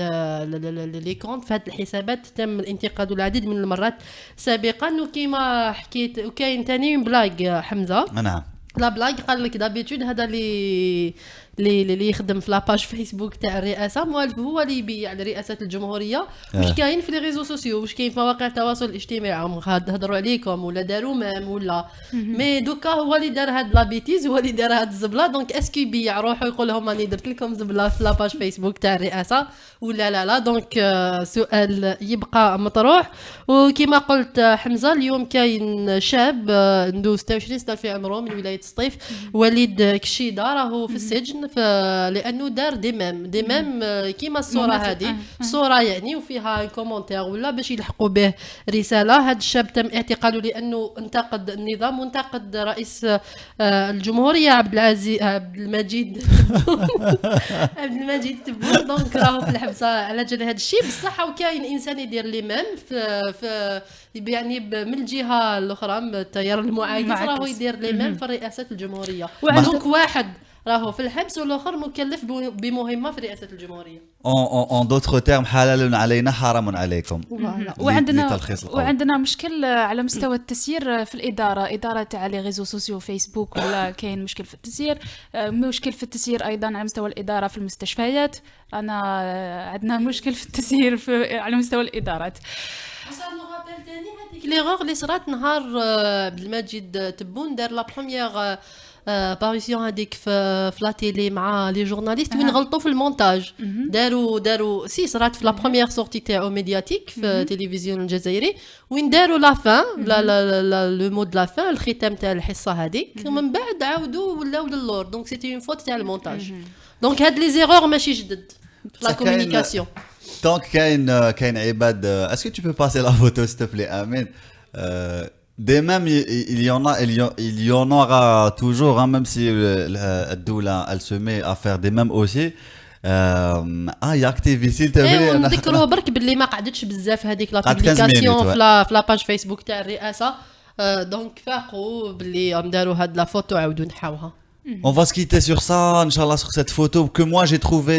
لي كونت في هاد الحسابات تم الانتقاد العديد من المرات سابقا. وكيما حكيت وكاين ثاني بلاغ حمزه. نعم لا بلاغ قال لك دابيتود هذا اللي اللي يخدم في لاباج فيسبوك تاع الرئاسه موالف هو اللي يبيع لرئاسه الجمهوريه واش كاين في لي ريزو سوسيو واش كاين في مواقع التواصل الاجتماعي هضروا عليكم ولا داروا مام ولا مي دوكا هو اللي دار هاد لابيتيز هو اللي دار هاد الزبله دونك اسكو يبيع روحو يقول لهم راني درت لكم زبله في لاباج فيسبوك تاع الرئاسه ولا لا دونك سؤال يبقى مطروح. وكما قلت حمزه اليوم كاين شاب عنده 26 سنه في عمره من ولايه سطيف وليد كشيده راهو في السجن لانه دار دي ميم كيما الصوره هذه صوره يعني وفيها كومونتير ولا باش يلحقوا به رساله. هذا الشاب تم اعتقاله لانه انتقد النظام وانتقد رئيس الجمهوريه عبد المجيد تبون دونك راهو في الحبسه على جال هذا الشيء بصح. وكاين انسان يدير لي ميم في يعني من الجهه الاخرى التيار المعاكس راهو يدير لي ميم في رئاسه الجمهوريه دونك واحد راهو في الحبس والاخر مكلف بمهمه في رئاسه الجمهوريه. en d'autres termes حلال علينا حرام عليكم. وعندنا مشكل على مستوى التسيير في الاداره تاع لي ريزو سوسيو فيسبوك ولا كاين مشكل في التسيير مشكل في التسيير ايضا على مستوى الاداره في المستشفيات. انا عندنا مشكل في التسيير على مستوى الادارات. صار نو رابيل ثاني هذيك لي غور اللي صرات نهار عبد المجيد تبون دار لا بروميير باريسيون هذيك في لا تيلي مع لي جورناليست وين غلطوا في المونتاج داروا سي صرات في لا بروميير سورتي تاعو ميدياتيك في التلفزيون الجزائري وين داروا لا فان لو مود لا فان الختام تاع الحصه هذيك ومن بعد عاودوا ولاو للور دونك سيتي اون فوت تاع المونتاج دونك هاد لي زيرور ماشي جدد لا كومونيكاسيون. Donc كاين عباد est-ce que tu peux passer la photo s'il te plaît Amin des mêmes il y en aura toujours hein, même si الدولة elle se met à faire des mêmes aussi ياكتيفي s'il te plaît. نذكروه برك باللي ما قعدتش بزاف هذيك لا بوبليكاسيون في لاباج فيسبوك تاع الرئاسه دونك فاقوا باللي داروا هاد لا فوتو عاودوا نحاوها. On va se quitter sur ça, Inch'Allah, sur cette photo que moi j'ai trouvé.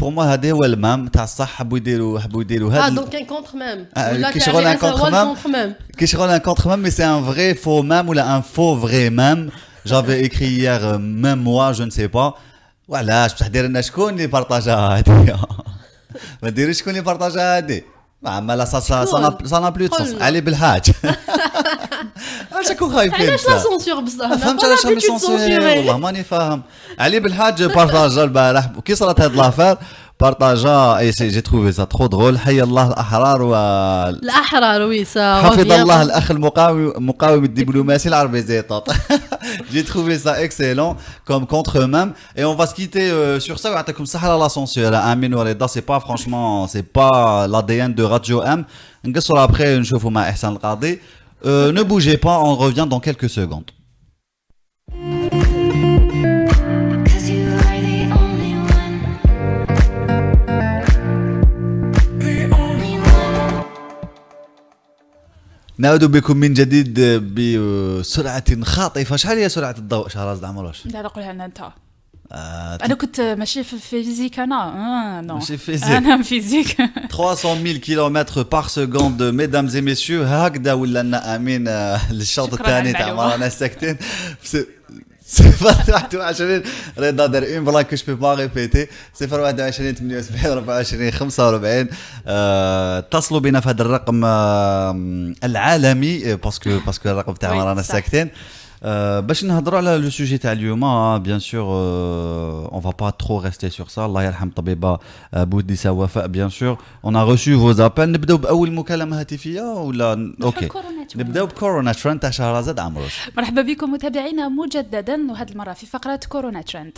Pour moi, هذا هو المام تاع الصح حبوا يديروا هذا. Donc un contre même. كي شغل un contre même, mais c'est un vrai faux même ou un faux vrai même. J'avais écrit hier même moi, je ne sais pas. وعلاش بصح دير لنا شكون اللي بارطاجها هذه؟ ما ديروش شكون اللي بارطاجها هذه؟ ما ça n'a plus de sens. علي بالحاج. شكون خايفين علاش لا سونسور بصح فهمت علاش راني سونسوري والله ماني فاهم. علي بالحاج بارطاجا البارح كي صرات هاد لافير بارطاجا اي سي جي تروفي سا ترو درول. حي الله الاحرار وي حفظ الله الاخ المقاوم الدبلوماسي العربي زيطاط. J'ai trouvé ça excellent comme contre-même et on va se quitter sur ça. يعطيكم الصحة على لا سونسور امين ورضا سي با فرانشمون سي با l'ADN de Radio M. نقصوا après نشوفوا مع احسان القاضي. Ne bougez pas, on revient dans quelques secondes. نعود بكم من جديد بسرعة خاطفة. شحال هي سرعة الضوء شهرزاد عمروش؟ لا قولها لنا انت. انا كنت ماشي في فيزيك انا نو ماشي فيزيك انا فيزيك 300,000 كيلومتر بار سكوند ميدامز اي ميسيو. هكذا ولا لنا امين للشوط الثاني تاع مرانا ساكتين 021 رضا دار اون بلاك كو جو با ريبيتي 021 78 24 45. اتصلوا بنا في هذا الرقم العالمي باسكو الرقم تاع مرانا ساكتين باش نهضروا على لو سوجي تاع اليوم. بيان سور اون فا با ترو ريستي سور سا. الله يرحم طبيبه بوديسه وفاء. بيان سور اون ا ريسيو فوز ابل. نبداو باول مكالمه هاتفيه ولا اوكي نبداو بكورونا ترند تاع شهرزاد عمروش. مرحبا بكم متابعينا مجددا وهذه المره في فقره كورونا ترند.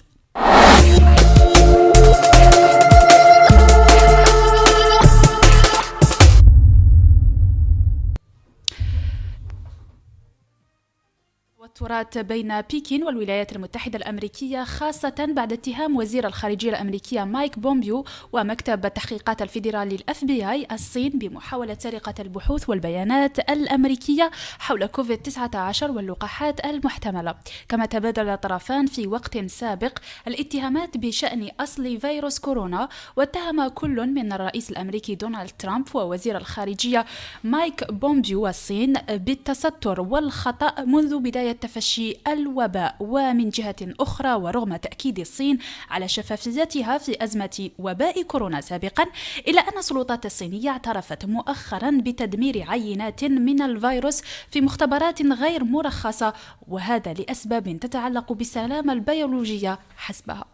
توترات بين بكين والولايات المتحدة الأمريكية خاصة بعد اتهام وزير الخارجية الأمريكية مايك بومبيو ومكتب التحقيقات الفيدرالي الFBI الصين بمحاولة سرقة البحوث والبيانات الأمريكية حول كوفيد-19 واللقاحات المحتملة. كما تبادل الطرفان في وقت سابق الاتهامات بشأن أصل فيروس كورونا، واتهم كل من الرئيس الأمريكي دونالد ترامب ووزير الخارجية مايك بومبيو الصين بالتستر والخطأ منذ بداية تفشي الوباء. ومن جهة أخرى، ورغم تأكيد الصين على شفافيتها في أزمة وباء كورونا سابقا، إلا أن السلطات الصينية اعترفت مؤخرا بتدمير عينات من الفيروس في مختبرات غير مرخصة، وهذا لأسباب تتعلق بالسلامة البيولوجية حسبها.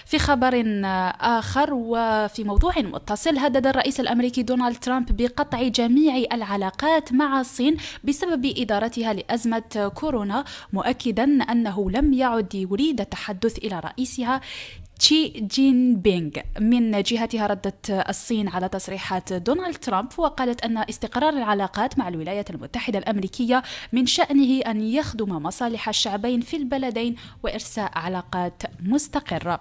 في خبر آخر وفي موضوع متصل، هدد الرئيس الأمريكي دونالد ترامب بقطع جميع العلاقات مع الصين بسبب إدارتها لأزمة كورونا، مؤكدا أنه لم يعد يريد التحدث إلى رئيسها شي جين بينغ. من جهتها ردت الصين على تصريحات دونالد ترامب، وقالت أن استقرار العلاقات مع الولايات المتحدة الأمريكية من شأنه أن يخدم مصالح الشعبين في البلدين وإرساء علاقات مستقرة.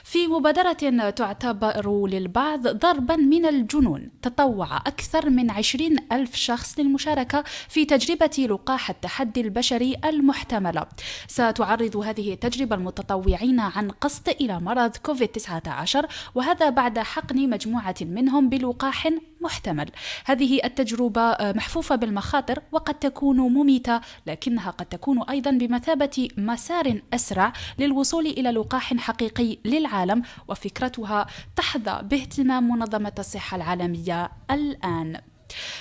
في مبادرة تعتبر للبعض ضربا من الجنون، تطوع أكثر من 20,000 شخص للمشاركة في تجربة لقاح التحدي البشري المحتملة. ستعرض هذه التجربة المتطوعين عن قصد إلى مرض كوفيد-19، وهذا بعد حقن مجموعة منهم بلقاح محتمل. هذه التجربة محفوفة بالمخاطر وقد تكون مميتة، لكنها قد تكون أيضا بمثابة مسار أسرع للوصول إلى لقاح حقيقي للعالم، وفكرتها تحظى باهتمام منظمة الصحة العالمية الآن.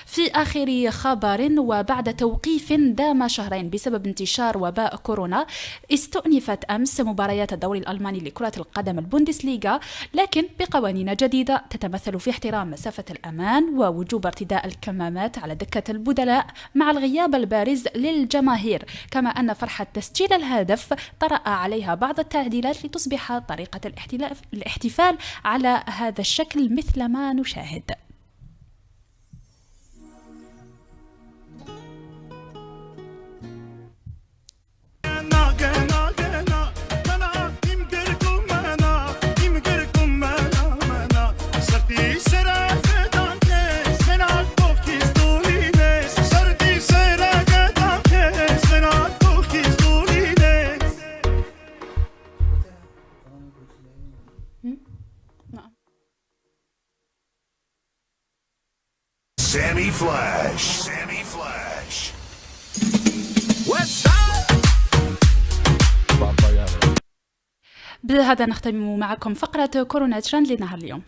في آخر خبر، وبعد توقيف دام شهرين بسبب انتشار وباء كورونا، استؤنفت أمس مباريات الدوري الألماني لكرة القدم البوندسليغا، لكن بقوانين جديدة تتمثل في احترام مسافة الأمان ووجوب ارتداء الكمامات على دكة البدلاء مع الغياب البارز للجماهير، كما أن فرحة تسجيل الهدف طرأ عليها بعض التعديلات لتصبح طريقة الاحتفال على هذا الشكل مثل ما نشاهد. Sammy Flash. بهذا نختم معكم فقرة كورونا ترند لنهار اليوم.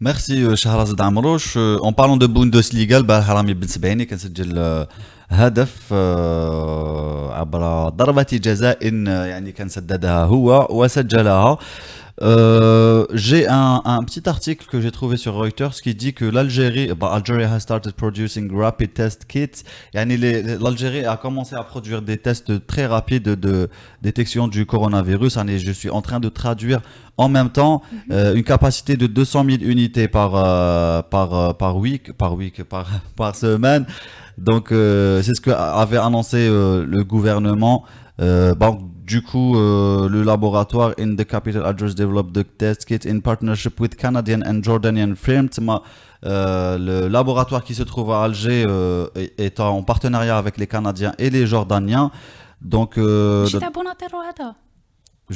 ميرسي شهرزاد عمروش. اون بارلون دو بوندسليغا، البارح رامي بن سبعيني كان سجل هدف عبر ضربة جزاء يعني كان سددها هو وسجلها. J'ai un petit article que j'ai trouvé sur Reuters qui dit que l'Algérie has started producing rapid test kits. L'Algérie a commencé à produire des tests très rapides de détection du coronavirus. Je suis en train de traduire en même temps une capacité de 200 000 unités par semaine. Donc c'est ce que avait annoncé le gouvernement. Du coup, le laboratoire in the capital address developed the test kit in partnership with Canadian and Jordanian firms. Le laboratoire qui se trouve à Alger est en partenariat avec les Canadiens et les Jordaniens. Donc,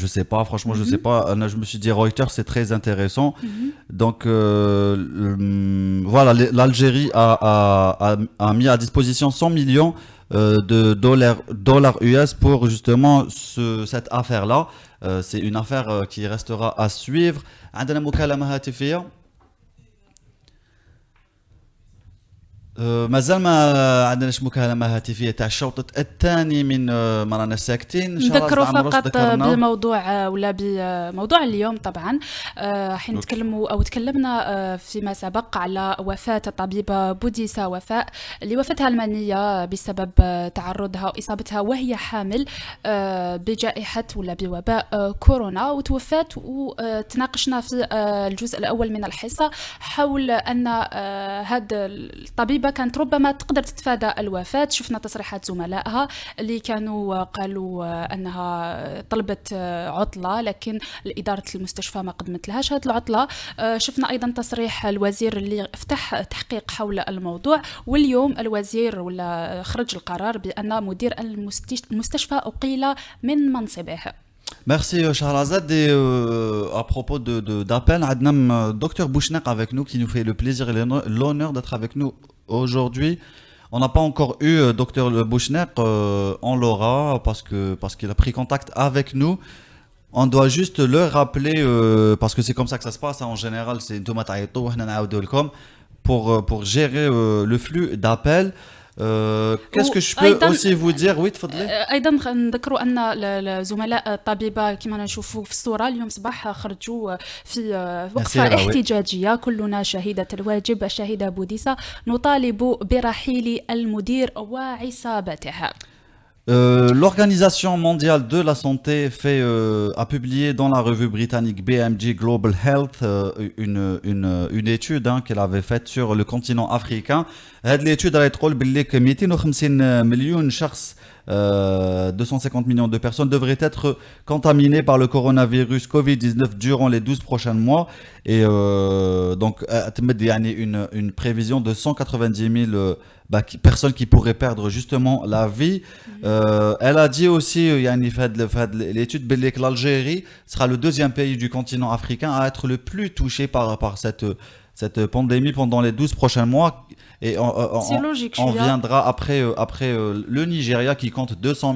je sais pas, franchement, je sais pas. Je me suis dit Reuters, c'est très intéressant. Donc, voilà, l'Algérie a mis à disposition 100 millions de dollars US pour justement cette affaire-là. C'est une affaire qui restera à suivre. عندنا مكالمة هاتفية. مازال ما عندناش مكالمة هاتفية تاع الشوط الثاني من ما رانا ساكتين. نذكروا فقط بموضوع ولا بموضوع اليوم. طبعا حين نتكلموا او تكلمنا فيما سبق على وفاة الطبيبة بوديسا وفاء اللي وفتها المنية بسبب تعرضها واصابتها وهي حامل بجائحة ولا بوباء كورونا، وتوفت. وتناقشنا في الجزء الاول من الحصة حول ان هذا الطبيبة كانت ربما تقدر تتفادى الوفاة. شفنا تصريحات زملائها اللي كانوا قالوا أنها طلبت عطلة، لكن إدارة المستشفى ما قدمت لهاش هذه العطلة. شفنا أيضا تصريح الوزير اللي افتح تحقيق حول الموضوع، واليوم الوزير ولا خرج القرار بأن مدير المستشفى أقيل من منصبه. Merci Shahrazad. Et à propos d'appel, Adnam, docteur Bouchnek avec nous qui nous fait le plaisir et l'honneur d'être avec nous aujourd'hui. On n'a pas encore eu docteur Bouchnek, on l'aura parce qu'il a pris contact avec nous. On doit juste le rappeler parce que c'est comme ça que ça se passe. En général, c'est une tomate pour gérer le flux d'appels. Qu'est-ce que je peux aussi vous dire? Oui, تفضلي. ايضا نذكروا ان الزملاء الطبيبه كما نشوفوا في الصوره اليوم صباح خرجوا في وقفه احتجاجيه كلنا شهيده الواجب الشهيده بوديسا نطالب برحيل المدير وعصابته. L'Organisation mondiale de la santé a publié dans la revue britannique BMJ Global Health une étude qu'elle avait faite sur le continent africain. Cette étude a été باللي 250 مليون شخص 250 millions de personnes devraient être contaminées par le coronavirus Covid-19 durant les 12 prochains mois. Et donc, une prévision de 190 000 personnes qui pourraient perdre justement la vie. Elle a dit aussi, l'étude, que l'Algérie sera le deuxième pays du continent africain à être le plus touché par cette pandémie pendant les 12 prochains mois. Et on viendra après le Nigeria qui compte 200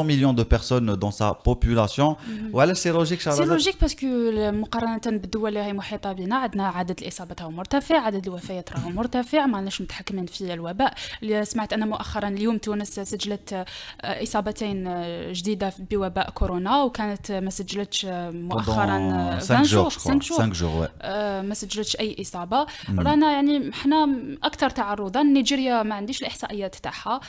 millions de personnes dans sa population. Voilà, c'est logique. C'est logique parce que مقارنة بالدول اللي هي محيطة بنا عندنا عدد الإصابات راهو مرتفع، عدد الوفيات راهو مرتفع، ما لناش متحكمين في الوباء. سمعت أنا مؤخرا اليوم تونس سجلت إصابتين جديدة بوباء كورونا وكانت ما سجلتش مؤخرا 5 jours ما سجلتش أي إصابة. رانا يعني احنا أكثر تعرضا. نيجيريا ما عنديش الإحصائيات تاعها.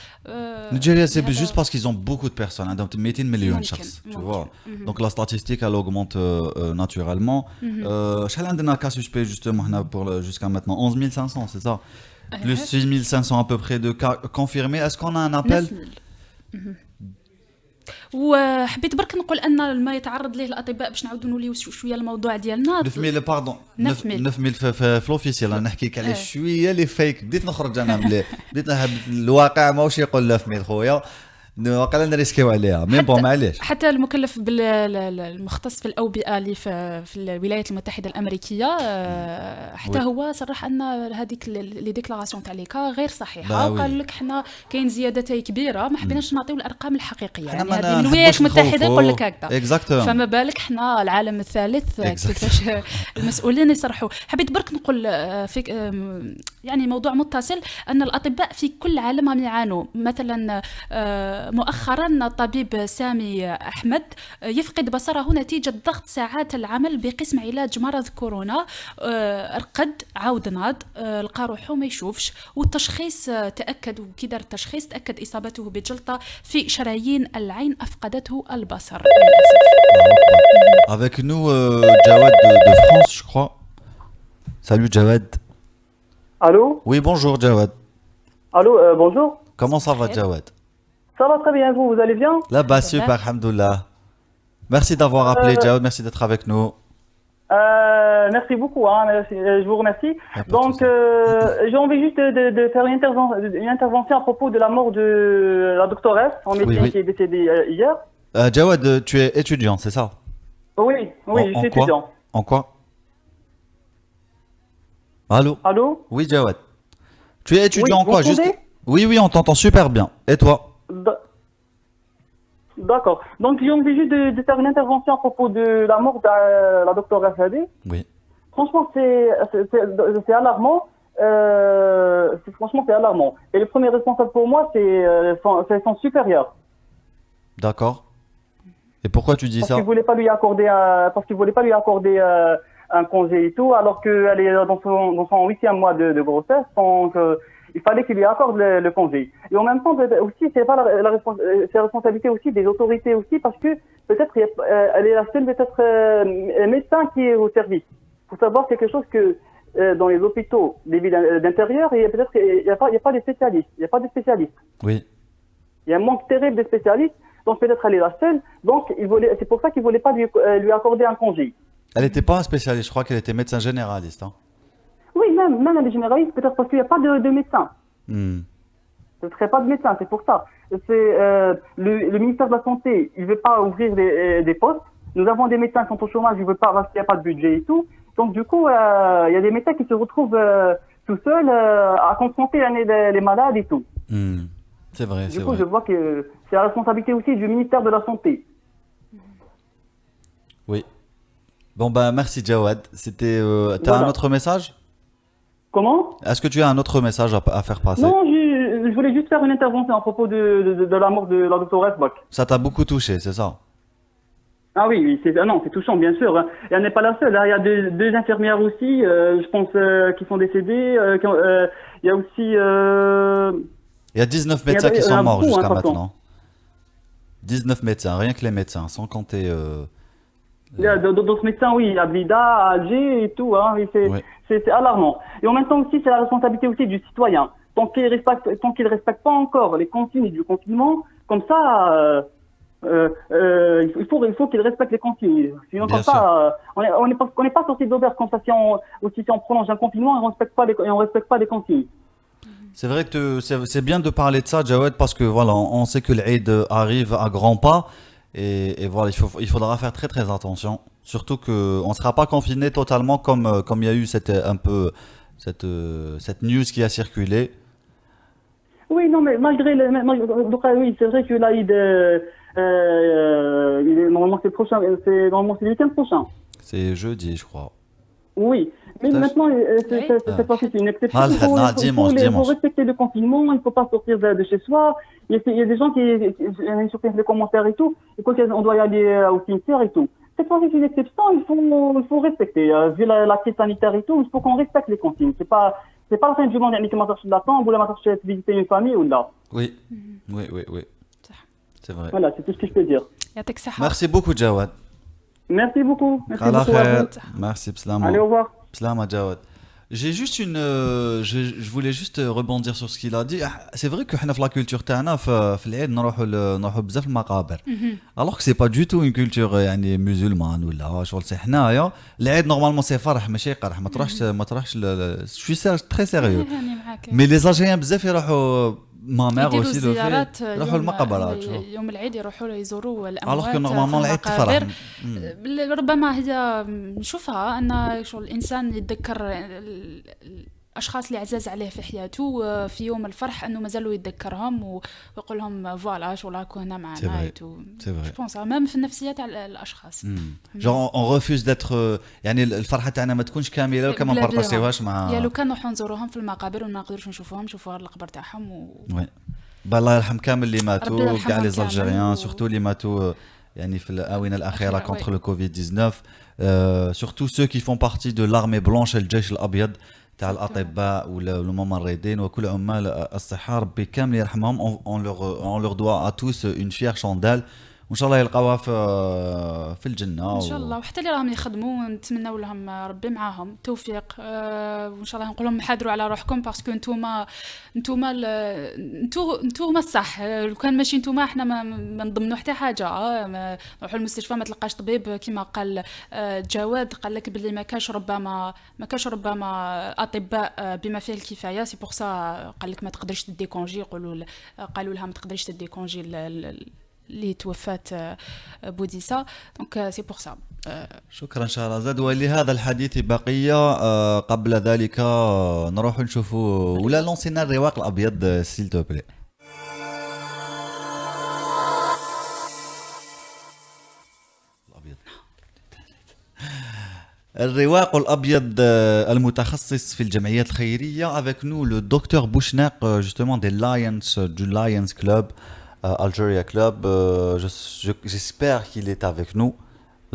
Nigeria, c'est juste parce qu'ils ont beaucoup de personnes, hein, donc 200 millions de chars, tu vois. Donc la statistique, elle augmente naturellement. Chacun a un cas suspect justement jusqu'à maintenant 11 500, c'est ça. Plus 6 500 à peu près de cas confirmés. Est-ce qu'on a un appel? وحبيت برك نقول ان ما يتعرض ليه الاطباء باش نعاودوا نوليو شويه الموضوع ديالنا 9000 باردون 9000 في الاوفيسيال انا نحكيك على شويه لي فيك بديت نخرج انا بديت الواقع ماهوش يقول 9000 خويا واقيلا نريسكيو عليها مي بون معليش. حتى المكلف المختص في الاوبئه اللي في الولايات المتحده الامريكيه حتى هو صرح ان هذيك لي ديكلاراسيون تاع ليكا غير صحيحه وقال لك حنا كاين زيادتين كبيره ما حبيناش نعطيو الارقام الحقيقيه يعني هذه من الولايات المتحده يقول لك هكذا فما بالك حنا العالم الثالث كيفاش المسؤولين يصرحوا. حبيت برك نقول في يعني موضوع متصل ان الاطباء في كل العالم هم يعانوا. مثلا مؤخرا الطبيب سامي أحمد يفقد بصره نتيجة ضغط ساعات العمل بقسم علاج مرض كورونا. رقد عاود ناض لقى روحه ما يشوفش والتشخيص تأكد وكي دار التشخيص تأكد إصابته بجلطة في شرايين العين أفقدته البصر للأسف. Avec nous Jawad de France je crois. Salut Jawad. Allô? Oui bonjour Jawad. Allô bonjour. Comment ça va Jawad? Ça va très bien, vous allez bien? Là-bas, super, alhamdoulilah. Merci d'avoir appelé, Jawad, merci d'être avec nous. Merci beaucoup, hein, je vous remercie. Donc, j'ai envie juste de faire une intervention à propos de la mort de la doctoresse en médecine qui est décédée hier. Jawad, tu es étudiant, c'est ça? Oui, je suis étudiant. En quoi? Allô? Allô? Oui, Jawad. Tu es étudiant en quoi? Juste... Oui, on t'entend super bien. Et toi? D'accord. Donc j'ai envie juste de faire une intervention à propos de la mort de la doctoresse Hadi. Oui. Franchement, c'est alarmant. Franchement, c'est alarmant. Et le premier responsable pour moi, c'est son supérieur. D'accord. Et pourquoi tu dis ça? Parce qu'il voulait pas lui accorder un congé et tout, alors qu'elle est dans son 8e mois de grossesse. Donc il fallait qu'il lui accorde le congé. Et en même temps, aussi, c'est pas c'est la responsabilité aussi des autorités aussi, parce que peut-être elle est la seule peut-être médecin qui est au service. Il faut savoir quelque chose que dans les hôpitaux des villes d'intérieur, il y a pas de spécialistes. Il y a pas de spécialistes. Oui. Il y a un manque terrible de spécialistes. Donc peut-être elle est la seule. Donc c'est pour ça qu'il voulait pas lui accorder un congé. Elle n'était pas un spécialiste. Je crois qu'elle était médecin généraliste. Hein. Oui, même elle est généraliste, peut-être parce qu'il n'y a pas de médecin. Ce ne serait pas de médecins, c'est pour ça. Le ministère de la Santé, il ne veut pas ouvrir des postes. Nous avons des médecins qui sont au chômage, il ne veut pas parce qu'il n'y a pas de budget et tout. Donc du coup, il y a des médecins qui se retrouvent tout seuls à confronter les malades et tout. C'est vrai, c'est Du coup, vrai. je vois que c'est la responsabilité aussi du ministère de la Santé. Oui. Bon, ben, merci Jawad. C'était. T'as Voilà. un autre message? Comment? Est-ce que tu as un autre message à faire passer? Non, je voulais juste faire une intervention à propos de la mort de la doctoresse Bach. Ça t'a beaucoup touché, c'est ça? Ah oui, c'est touchant, bien sûr. Hein. Et elle n'est pas la seule. Hein. Il y a deux infirmières aussi, je pense, qui sont décédées. Il y a aussi... Il y a 19 médecins qui sont un morts beaucoup, jusqu'à hein, de toute façon. maintenant. 19 médecins, rien que les médecins, sans compter. Il y a d'autres médecins, oui, à Blida, à Alger et tout. Hein. Et c'est alarmant. Et en même temps aussi, c'est la responsabilité aussi du citoyen. Tant qu'il ne respecte pas encore les consignes du confinement, comme ça... il faut qu'il respecte les consignes. Sinon, Bien comme ça, on n'est pas sorti d'auberge comme ça si on prolonge un confinement et on respecte pas les consignes. C'est vrai que c'est bien de parler de ça, Jawed, parce que voilà, on sait que l'Aïd arrive à grands pas et voilà, il faudra faire très très attention. Surtout qu'on ne sera pas confiné totalement comme il y a eu cette news qui a circulé. Oui, non, mais oui, c'est vrai que l'Aïd, normalement c'est le week-end prochain. C'est jeudi, je crois. Oui, mais maintenant, cette fois-ci, c'est une exception. Ah, Il faut dimanche. respecter le confinement, il ne faut pas sortir de chez soi. Il y a des gens qui surprennent les commentaires et tout, et quand on doit y aller au cimetière et tout. Cette fois-ci, c'est une exception, il faut respecter. Vu la crise sanitaire et tout, il faut qu'on respecte les consignes. C'est pas la fin du monde, il y a qui m'attachent de la tombe, ou la m'attachent de visiter une famille ou là. Oui, oui. C'est vrai. Voilà, c'est tout ce que je peux dire. Merci beaucoup, Jawad. Merci beaucoup. Merci Allah beaucoup à khair. vous. Merci, Bslama. Allez, au revoir. Bslama, Jawad. J'ai juste je voulais juste rebondir sur ce qu'il a dit. C'est vrai que حنا في la culture تاعنا في العيد نروحوا بزاف المقابر. Alors que c'est pas du tout une culture يعني musulmane ولا شغل سي حنايا العيد normalement c'est فرح ماشي قرح ما تروحش je suis très sérieux. Mais les Algériens بزاف يروحوا ما مير يديروا aussi le زيارات fait يروحوا المقابرات. يوم العيد يروحوا يزوروا الاموات. Alors que normalement العيد تفرح. ربما هي نشوفها ان شغل الانسان يتذكر الاشخاص اللي عزاز عليه في حياته في يوم الفرح انه مازالوا يتذكرهم ويقول لهم فوالا شغل راكو هنا معنا ايتو. جو بونس ميم في النفسيه تاع الاشخاص. genre on refuse d'être يعني الفرحه تاعنا ما تكونش كامله وكما ما بارطاجيوهاش مع يا لو كان نروحوا نزوروهم في المقابر وما نقدروش نشوفوهم نشوفوا القبر تاعهم وي الله يرحم كامل اللي ماتوا كاع لي كامل الجيريان سورتو اللي ماتوا يعني في الاونه الاخيره contre le Covid-19 surtout ceux qui font partie de l'armée blanche الجيش الابيض تاع الاطباء والممرضين وكل عمال الصحه ربي كامل يرحمهم on leur doit à tous une fière chandelle وان شاء الله يلقاوها في الجنه ان شاء الله وحتى اللي راهم يخدموا نتمنوا لهم ربي معاهم توفيق وان شاء الله نقول لهم حاضروا على روحكم باسكو نتوما الصح لو كان ماشي نتوما احنا ما نضمنوا حتى حاجه نروحوا المستشفى ما تلقاش طبيب كما قال جواد قال لك باللي ما كاش ربما اطباء بما فيه الكفايه سي بور سا قال لك ما تقدرش تدي كونجي قالوا لها ما تقدرش تدي كونجي اللي توفات بوديسا دونك سي بور سا. شكرا شهرزاد ولهذا الحديث بقيه قبل ذلك نروح نشوفوا ولا لونسينا الرواق الابيض سيل تو بلي. الرواق الابيض المتخصص في الجمعيات الخيريه avec nous le docteur Bouchnaq justement des Lions Club Algeria Club. J'espère qu'il est avec nous.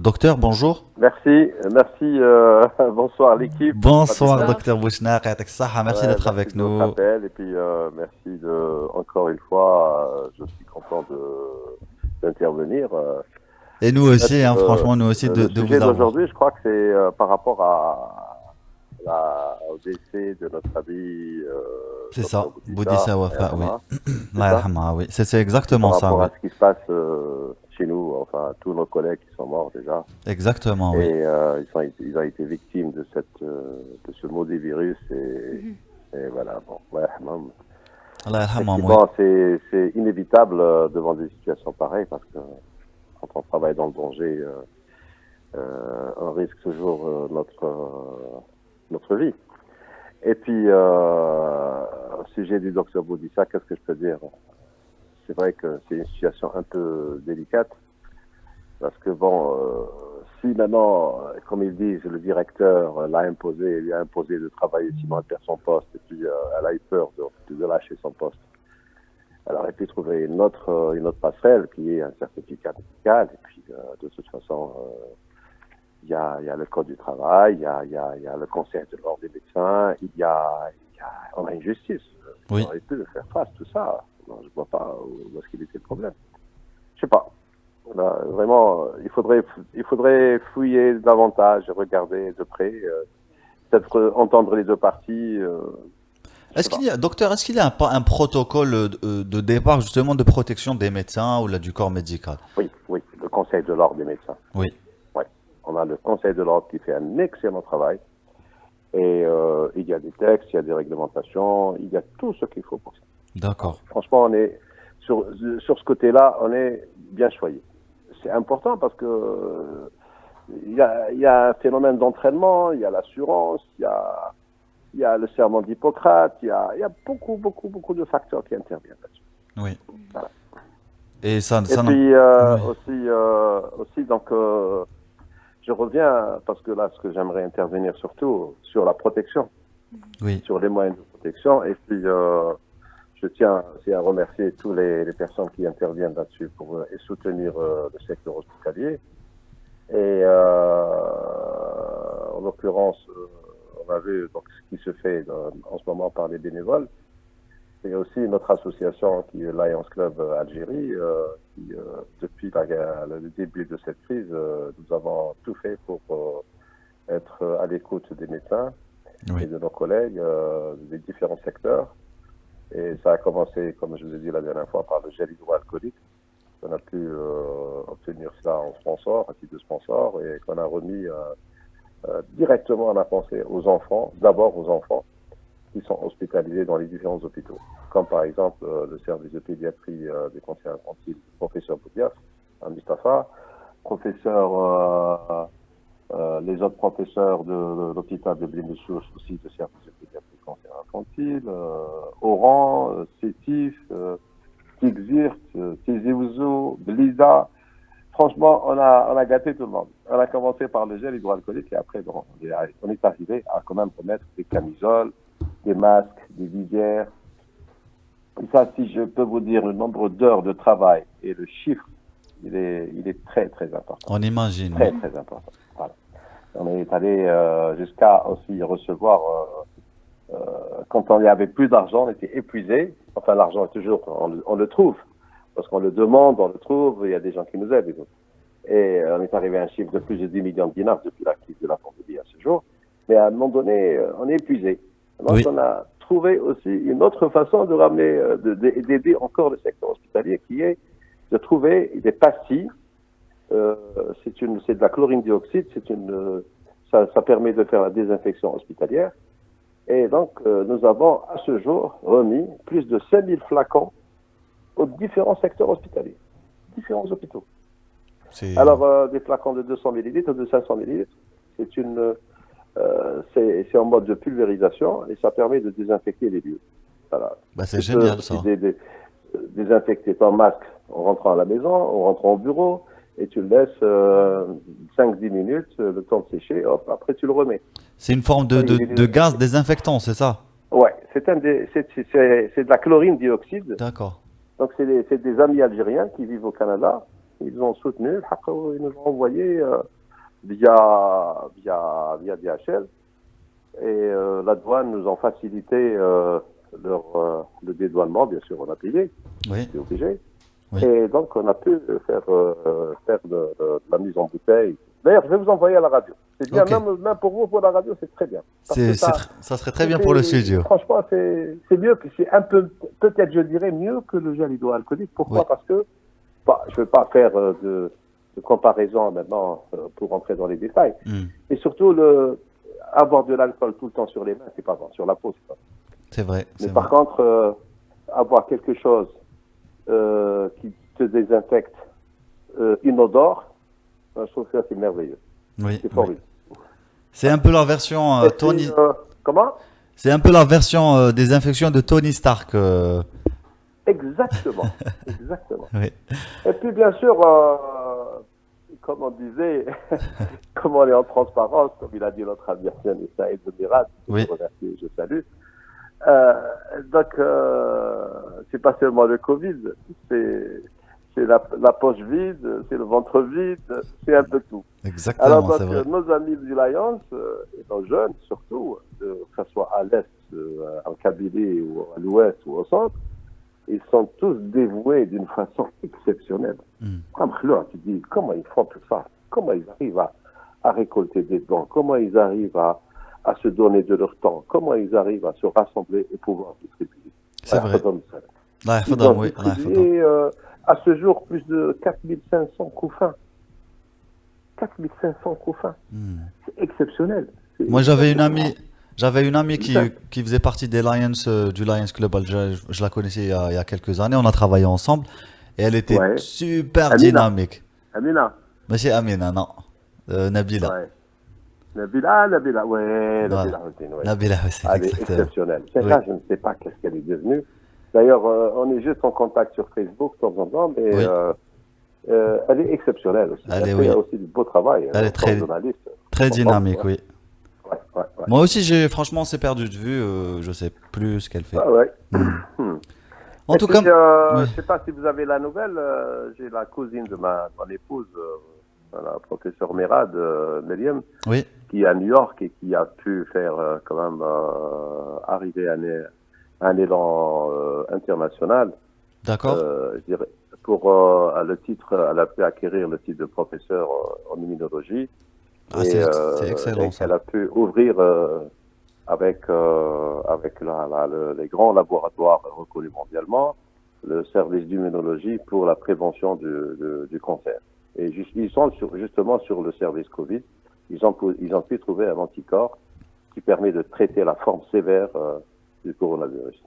Docteur, bonjour. Merci. Bonsoir l'équipe. Bonsoir docteur Bouchnaq, merci d'être avec nous. Et puis merci encore une fois, je suis content d'intervenir. Et nous aussi, franchement, nous aussi de vous avoir. Le sujet d'aujourd'hui, je crois que c'est par rapport au décès de notre ami. C'est ça, Boudissa Wafa, oui. Oui. C'est exactement ça. Par rapport à ce qui se passe chez nous, enfin tous nos collègues qui sont morts déjà. Exactement, oui. Et ils ont été victimes de ce maudit virus et voilà. Bon, ouais, Allah yarhamhum, oui. Effectivement, c'est inévitable devant des situations pareilles parce que quand on travaille dans le danger, on risque toujours notre vie. Et puis, au sujet du docteur Boudissa, qu'est-ce que je peux dire? C'est vrai que c'est une situation un peu délicate parce que bon, si maintenant, comme ils disent, le directeur lui a imposé de travailler, sinon elle perd son poste, et puis elle a eu peur de lâcher son poste. Elle aurait pu trouver une autre passerelle qui est un certificat médical, et puis de toute façon, il y a le code du travail, il y a le conseil de l'ordre des médecins, on a une justice. Oui. On aurait pu faire face à tout ça. Non, je ne vois pas où est-ce qu'il était le problème. Je sais pas. Là, vraiment, il faudrait fouiller davantage, regarder de près, peut-être entendre les deux parties. Docteur, est-ce qu'il y a un protocole de départ justement de protection des médecins ou là, du corps médical? Oui, le conseil de l'ordre des médecins. Oui. Ouais. On a le conseil de l'ordre qui fait un excellent travail. Et il y a des textes, il y a des réglementations, il y a tout ce qu'il faut pour ça. D'accord. Franchement, on est sur ce côté-là, on est bien choyé. C'est important parce que il y a un phénomène d'entraînement, il y a l'assurance, il y a le serment d'Hippocrate, il y a beaucoup de facteurs qui interviennent là-dessus. Oui. Voilà. Et puis oui. aussi donc je reviens parce que là ce que j'aimerais intervenir surtout sur la protection, oui, sur les moyens de protection, et puis je tiens aussi à remercier toutes les personnes qui interviennent là-dessus pour et soutenir le secteur hospitalier. Et en l'occurrence, on a vu donc ce qui se fait en ce moment par les bénévoles. Il y a aussi notre association qui est Lions Club Algérie, qui depuis le début de cette crise, nous avons tout fait pour être à l'écoute des médecins et de nos collègues des différents secteurs. Et ça a commencé, comme je vous ai dit la dernière fois, par le gel hydroalcoolique. On a pu obtenir ça en sponsor, à titre de sponsor, et qu'on a remis directement à la pensée aux enfants, d'abord aux enfants qui sont hospitalisés dans les différents hôpitaux, comme par exemple le service de pédiatrie des conseils infantiles, professeur Boudiaf, à Mustapha, les autres professeurs de l'hôpital de Blin-de-Souche, aussi de service de pédiatrie cancer infantile, Oran, Sétif, Tigzirt, Tizi Ouzou, Bliza. Franchement, on a gâté tout le monde. On a commencé par le gel hydroalcoolique et après, bon, on est arrivé à quand même remettre des camisoles, des masques, des visières. Et ça, si je peux vous dire le nombre d'heures de travail et le chiffre, il est très, très important. On imagine. Très, très important. Voilà. On est allé jusqu'à aussi recevoir, quand on n'y avait plus d'argent, on était épuisé. Enfin, l'argent est toujours, on le trouve. Parce qu'on le demande, on le trouve, il y a des gens qui nous aident. Et on est arrivé à un chiffre de plus de 10 millions de dinars depuis la crise de la pandémie à ce jour. Mais à un moment donné, on est épuisé. Donc on a trouvé aussi une autre façon de ramener, d'aider encore le secteur hospitalier, qui est de trouver des pastilles. C'est de la chlorine dioxyde, ça permet de faire la désinfection hospitalière. Et donc, nous avons à ce jour remis plus de 5000 flacons aux différents secteurs hospitaliers, différents hôpitaux. Alors, des flacons de 200 millilitres, de 500 millilitres, c'est en mode de pulvérisation et ça permet de désinfecter les lieux. Voilà. C'est génial ça. Désinfecter ton masque en rentrant à la maison, en rentrant au bureau, et tu le laisses 5-10 minutes, le temps de sécher, hop, après tu le remets. C'est une forme de gaz désinfectant, c'est ça? Ouais, c'est de la chlorine dioxyde. D'accord. Donc c'est des amis algériens qui vivent au Canada. Ils ont soutenu, ils nous ont envoyé via DHL. Et la douane nous ont facilité le dédouanement, bien sûr, on a payé. Oui. C'est obligé. Oui. Et donc on a pu faire de la mise en bouteille. D'ailleurs, je vais vous envoyer à la radio. C'est bien, même pour vous, pour la radio, c'est très bien. Ça serait très bien pour le studio. Franchement, c'est mieux que c'est un peu, peut-être je dirais mieux que le gel hydroalcoolique. Pourquoi? Parce que, je ne vais pas faire de comparaison maintenant pour rentrer dans les détails. Et surtout, avoir de l'alcool tout le temps sur les mains, c'est pas bon. Sur la peau, c'est pas bon. C'est vrai. Mais par contre, avoir quelque chose qui te désinfecte inodore, je trouve que ça c'est merveilleux. Oui, C'est oui. formidable. C'est un peu la version Et puis, Tony. comment? C'est un peu la version des infections de Tony Stark. Exactement, exactement. Oui. Et puis bien sûr, comme on disait, comme on est en transparence, comme il a dit notre ami Hassan Saïd Mirad, Oui. je remercie, je salue. Donc, c'est pas seulement le Covid, c'est la poche vide, c'est le ventre vide, c'est un peu tout. Exactement, Alors, donc, c'est vrai. nos amis du Lions, et nos jeunes surtout, que ce soit à l'Est, en Kabylie, ou à l'Ouest, ou au Centre, ils sont tous dévoués d'une façon exceptionnelle. Tu dis, comment ils font tout ça? Comment ils arrivent à récolter des dons? Comment ils arrivent à se donner de leur temps? Comment ils arrivent à se rassembler et pouvoir distribuer? C'est vrai. Là, Ils ont distribué à ce jour plus de 4500 couffins. 4500 couffins. C'est exceptionnel. Moi, j'avais une amie qui faisait partie des Lions, du Lions Club Alger. Je la connaissais il y a quelques années. On a travaillé ensemble. Et elle était super Amina. dynamique. Amina. Mais c'est Amina, non. Nabila. Ouais. Nabila, ouais, Nabila Hussein, ouais. Nabila Hussein, Elle est exactement. exceptionnelle. Celle-là, je ne sais pas qu'est-ce qu'elle est devenue. D'ailleurs, on est juste en contact sur Facebook de temps en temps, mais elle est exceptionnelle aussi. Elle fait aussi du beau travail. Elle est très, journaliste. très dynamique, oui. Ouais. Moi aussi, franchement, c'est perdu de vue. Je sais plus ce qu'elle fait. Ah ouais. En tout cas, je ne sais pas si vous avez la nouvelle. J'ai la cousine de mon épouse, la professeure Merad, Myriam, oui. qui est à New York et qui a pu faire quand même arriver à un élan international. D'accord. Je dirais, pour le titre, elle a pu acquérir le titre de professeur en immunologie. Ah, c'est excellent. Elle a pu ouvrir avec les grands laboratoires reconnus mondialement le service d'immunologie pour la prévention du cancer. Et ils sont justement sur le service Covid. Ils ont pu trouver un anticorps qui permet de traiter la forme sévère du coronavirus.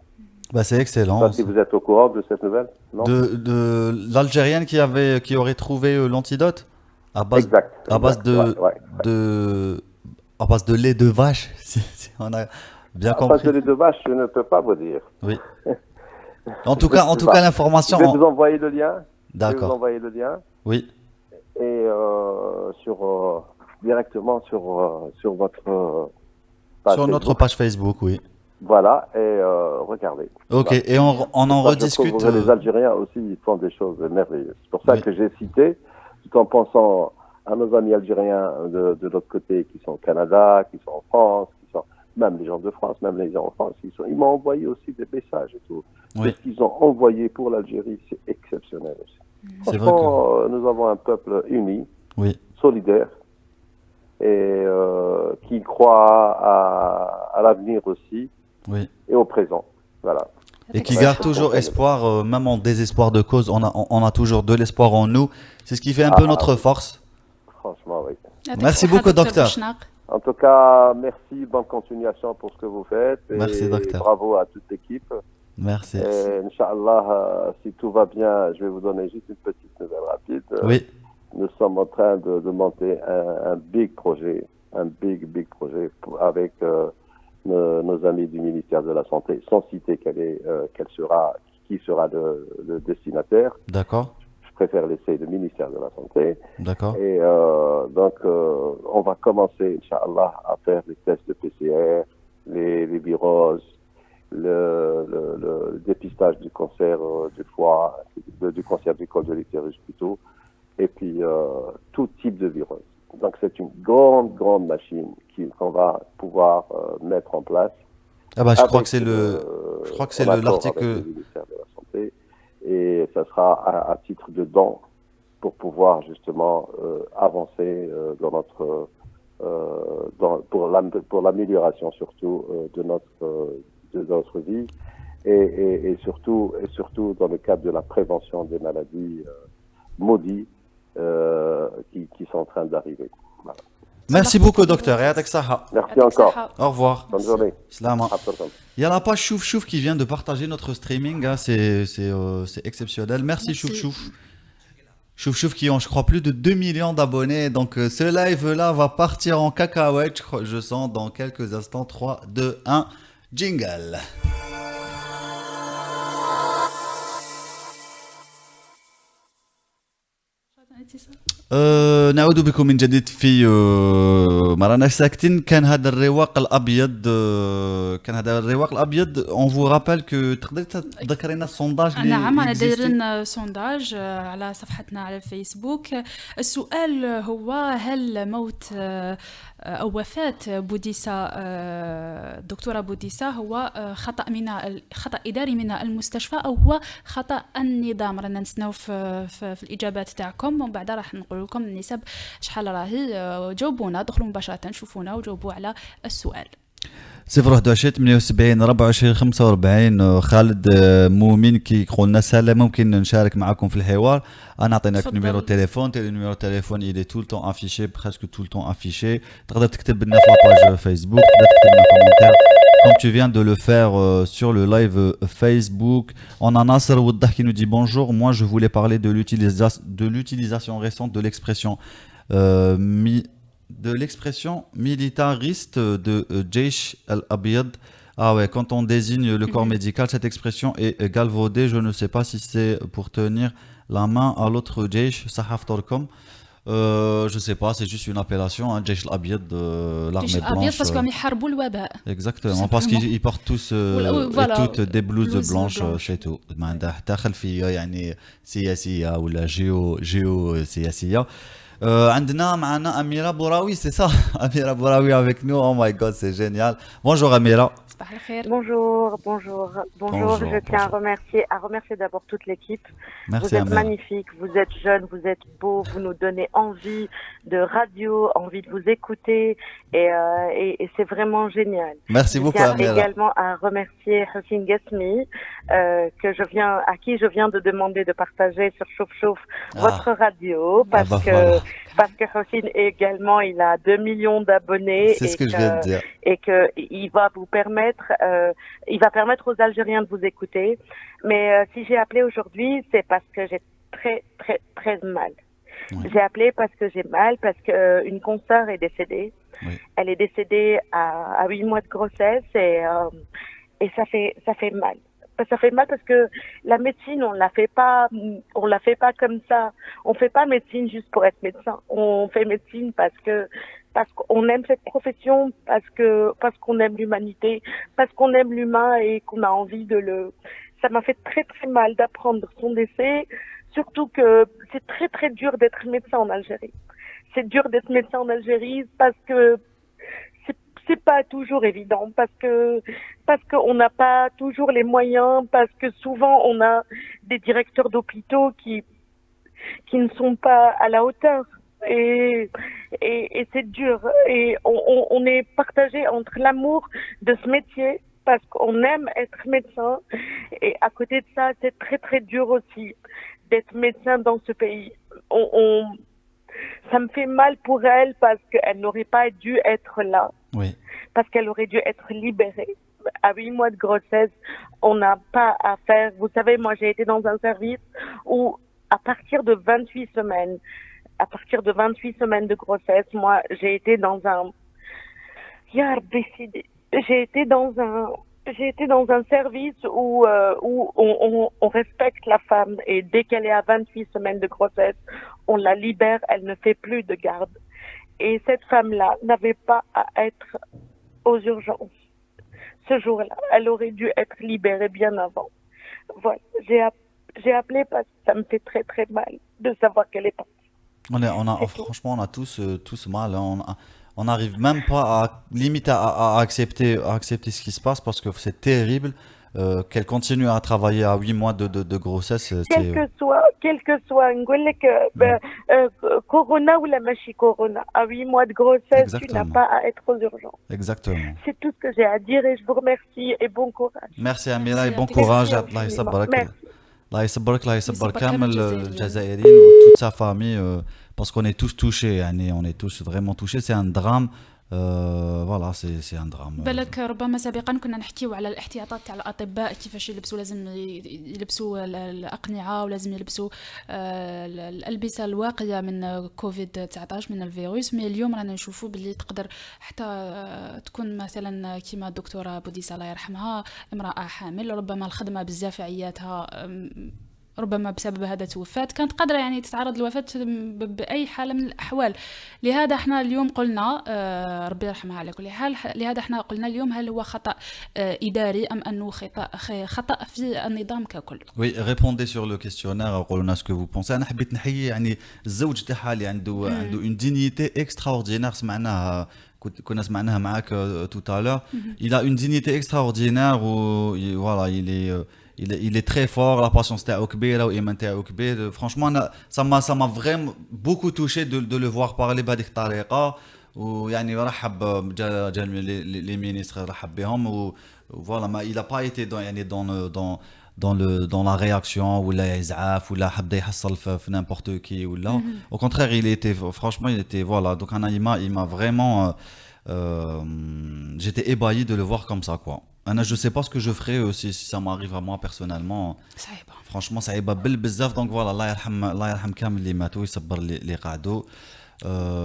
Bah, c'est excellent. Je ne sais pas si vous êtes au courant de cette nouvelle, non? De l'Algérienne qui aurait trouvé l'antidote à base de lait de vache, si on a bien compris. À base de lait de vache, je ne peux pas vous dire. Oui. En tout cas, l'information. Je vais vous envoyer le lien. D'accord. Je vais vous envoyer le lien. Oui. Et directement sur votre page sur notre page Facebook, oui. Voilà, et regardez. Ok, voilà. Et on en rediscute. Les Algériens aussi, ils font des choses merveilleuses. C'est pour ça que j'ai cité, tout en pensant à nos amis algériens de l'autre côté, qui sont au Canada, qui sont en France, qui sont même les gens de France, même les gens en France, ils m'ont envoyé aussi des messages et tout. Oui. Ce qu'ils ont envoyé pour l'Algérie, c'est exceptionnel aussi. C'est Franchement, vrai que nous avons un peuple uni, solidaire, et qui croit à l'avenir aussi, et au présent. Voilà. Et qui garde toujours espoir, même en désespoir de cause, on a toujours de l'espoir en nous. C'est ce qui fait un peu notre force. Franchement, oui. Merci beaucoup, docteur. En tout cas, merci, bonne continuation pour ce que vous faites. Merci, docteur. Bravo à toute l'équipe. Merci. Et Inch'Allah, si tout va bien, je vais vous donner juste une petite nouvelle rapide. Oui. Nous sommes en train de monter un big projet, big projet avec nos amis du ministère de la Santé, sans citer qui sera le destinataire. D'accord. Je préfère laisser le ministère de la Santé. D'accord. Et donc, on va commencer, Inch'Allah, à faire les tests de PCR, les viroses, le dépistage du cancer du foie, du cancer du col de l'utérus plutôt, et puis tout type de virus. Donc c'est une grande machine qu'on va pouvoir mettre en place. Ah bah je crois que c'est l'article. Le ministère de la Santé, et ça sera à titre de don pour pouvoir justement avancer dans notre pour l'amélioration surtout de notre vie et surtout dans le cadre de la prévention des maladies maudites qui sont en train d'arriver. Voilà. Merci beaucoup, docteur. Et avec ça. Merci encore. Au revoir. Bonne journée. Slama. Absolument. Il y a la page Chouf Chouf qui vient de partager notre streaming. Hein. C'est exceptionnel. Merci Chouf Chouf. Chouf Chouf qui ont, je crois, plus de 2 millions d'abonnés. Donc, ce live-là va partir en cacahuète, je sens, dans quelques instants. 3, 2, 1, jingle. نعود بكم من جديد في ما راناش ساكتين. كان هذا الرواق الابيض اون فو رابيل كو تقدري تذكرينا السونداج اللي نعم انا دايرين سونداج على صفحتنا على الفيسبوك. السؤال هو هل موت او وفاة بوديسا الدكتورة بوديسا هو خطأ اداري من المستشفى او هو خطأ النظام؟ رانا نستناو في الاجابات تاعكم ومن بعد راح نقول لكم النسب شحال راهي. جاوبونا، دخلوا مباشرة شوفونا وجاوبوا على السؤال. 021 78 24 45. خالد مؤمن كيقول لنا سلام، ممكن نشارك معكم في الحوار. انا عطيناك نيميرو تليفون، نيميرو تليفون il est tout le temps affiché، presque tout le temps affiché. تقدر تكتب لنا في لاباج فيسبوك، تقدر تكتب لنا كومونتير comme tu viens de le faire sur le live Facebook. On a Nasser Woudah qui nous dit bonjour, moi je voulais parler de l'utilisation récente de l'expression militariste de Jaish al-Abiyad. Ah ouais, quand on désigne le corps médical, cette expression est galvaudée. Je ne sais pas si c'est pour tenir la main à l'autre Jaish, Sahaf Torkom. Je sais pas, c'est juste une appellation, hein, Jaish al-Abiyad, l'armée blanche. Parce qu'ils يحاربوا الوباء. Exactement, parce qu'ils portent tous et toutes des blouses blanches, c'est tout. ما عندها حتى خلفية يعني سياسية ولا géo سياسية. عندنا معنا أميرة بوراوي, c'est ça? Amira Bouraoui avec nous, oh my god, c'est génial. Bonjour Amira. Bonjour. Je tiens à remercier d'abord toute l'équipe. Merci, vous êtes Amira. magnifiques, vous êtes jeunes, vous êtes beaux, vous nous donnez envie de radio, envie de vous écouter et c'est vraiment génial. Merci beaucoup, Je tiens Amira. également à remercier Hossein Gasmi, à qui je viens de demander de partager sur Chouf Chouf votre radio parce que Hossein également il a 2 millions d'abonnés. C'est ce que je viens de dire. Et que il va permettre aux Algériens de vous écouter. Mais si j'ai appelé aujourd'hui, c'est parce que j'ai très très très mal. Oui. J'ai appelé parce que j'ai mal, parce que une consoeur est décédée. Oui. Elle est décédée à 8 mois de grossesse et ça fait mal. Ça fait mal parce que la médecine, on la fait pas comme ça. On fait pas médecine juste pour être médecin. On fait médecine parce qu'on aime cette profession, parce qu'on aime l'humanité, parce qu'on aime l'humain et qu'on a envie ça m'a fait très très mal d'apprendre son décès, surtout que c'est très très dur d'être médecin en Algérie. C'est dur d'être médecin en Algérie parce que c'est pas toujours évident, parce qu'on n'a pas toujours les moyens, parce que souvent on a des directeurs d'hôpitaux qui ne sont pas à la hauteur. Et c'est dur. Et on est partagé entre l'amour de ce métier, parce qu'on aime être médecin. Et à côté de ça, c'est très très dur aussi d'être médecin dans ce pays. Ça me fait mal pour elle parce qu'elle n'aurait pas dû être là. Oui. Parce qu'elle aurait dû être libérée. À 8 mois de grossesse, on n'a pas à faire. Vous savez, moi j'ai été dans un service où à partir de 28 semaines de grossesse, moi j'ai été dans un service où on respecte la femme et dès qu'elle est à 28 semaines de grossesse, on la libère, elle ne fait plus de garde. Et cette femme-là n'avait pas à être aux urgences. Ce jour-là, elle aurait dû être libérée bien avant. Voilà, j'ai appelé parce que ça me fait très très mal de savoir qu'elle est partie. Franchement, on a tous mal. Hein. On n'arrive même pas à accepter ce qui se passe parce que c'est terrible qu'elle continue à travailler à 8 mois de grossesse. Quel que soit, corona ou la machi corona, à 8 mois de grossesse, Exactement. Tu n'as pas à être aux urgences. Exactement. C'est tout ce que j'ai à dire et je vous remercie et bon courage. Merci Amira et bon courage. Allah يصبرك. Merci. الله يصبرك كامل الجزائريين وتوت sa famille. parce qu'on est tous touchés, يعني on est tous vraiment touchés, c'est un drame. Voilà, c'est un drame. بالك ربما سابقا كنا نحكيو على الاحتياطات تاع الاطباء كيفاش يلبسوا، لازم يلبسوا الاقنعه ولازم يلبسوا الالبسه الواقيه من كوفيد 19 من الفيروس. مي اليوم رانا نشوفوا باللي تقدر حتى تكون مثلا كيما الدكتوره بوديسه الله يرحمها امراه حامل، ربما الخدمه بزاف عياتها ربما بسبب هذا توفات، كانت قادرة يعني تتعرض للوفاة بأي حالة من الأحوال. لهذا احنا اليوم قلنا ربي يرحمها على كل حال، لهذا احنا قلنا اليوم هل هو خطأ إداري أم أنه خطأ في النظام ككل. Oui, répondez sur le questionnaire وقولوا ce que vous pensez. أنا حبيت نحيي يعني الزوج تاعها اللي عنده une dignité extraordinaire، كنا سمعناها معاك tout à l'heure. Il a une dignité extraordinaire où voilà, il est très fort, la patience تاعو كبيره وايمان تاعو كبير. Franchement ça m'a vraiment beaucoup touché de le voir parler بهذيك الطريقه، ويعني رحب جا les ministres رحب بهم voilà. Il a pas été dans la réaction ولا إزعاف ولا حبدا يحصل في n'importe qui ولا au contraire il était franchement il était voilà. Donc il m'a vraiment j'étais ébahi de le voir comme ça quoi. Je sais pas ce que je ferais si ça m'arrive à moi personnellement. Franchement صعيبة بزاف. Donc voilà, الله يرحم كامل اللي ماتوا ويصبر اللي قعدوا.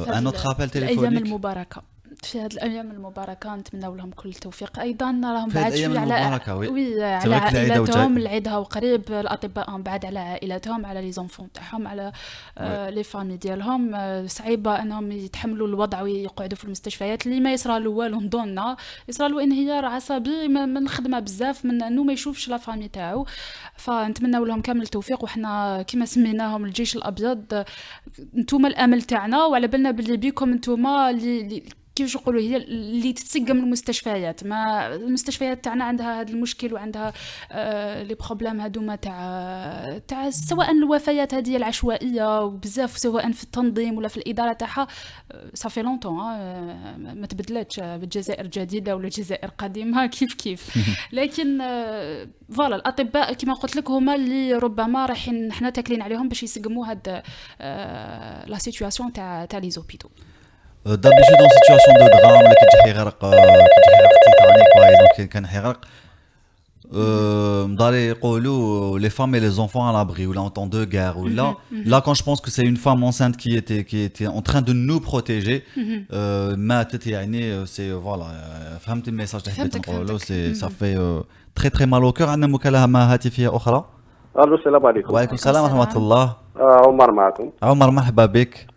Un autre appel téléphonique. الأيام المباركة، في هذه الأيام المباركة نتمنى لهم كل التوفيق. أيضا راهم بعد شوية على على عائلاتهم، العيدها وقريب، الأطباء بعد على عائلاتهم، على لي زونفون تاعهم، على لي فامي ديالهم. صعيبة أنهم يتحملوا الوضع ويقعدوا في المستشفيات اللي ما يصرالو والو. نظن يصرالو انهيار عصبي من الخدمة بزاف، من أنه ما يشوفش لا فامي تاعو. فنتمنى لهم كامل التوفيق، وحنا كما سميناهم الجيش الأبيض، نتوما الأمل تاعنا، وعلى بالنا باللي بيكم نتوما اللي كيفاش نقولوا هي اللي تتسقى من المستشفيات. ما المستشفيات تاعنا عندها هذا المشكل وعندها لي بروبليم هذوما تاع سواء الوفيات هذه العشوائيه وبزاف، سواء في التنظيم ولا في الاداره تاعها. صافي لونطون ما تبدلتش بالجزائر جديده ولا الجزائر قديمه كيف لكن فوالا الاطباء كما قلت لك هما اللي ربما رايحين حنا تاكلين عليهم باش يسقموا هاد لا سيتوياسيون تاع لي زوبيتو. دابجي دون سيتوياسيون دو درام ولا كتجي غرق تيتانيك باغ كان حيغرق مداري يقولوا les femmes et les enfants à l'abri ou là en temps de guerre ou là quand je pense que c'est une femme enceinte qui était en train de nous protéger ماتت يعني c'est voilà. فهمت الميساج اللي حبيت نقولو؟ ça fait très très mal au cœur. عندنا مكالمة هاتفية أخرى. الو السلام عليكم. وعليكم السلام ورحمة الله. عمر معكم. عمر مرحبا بك.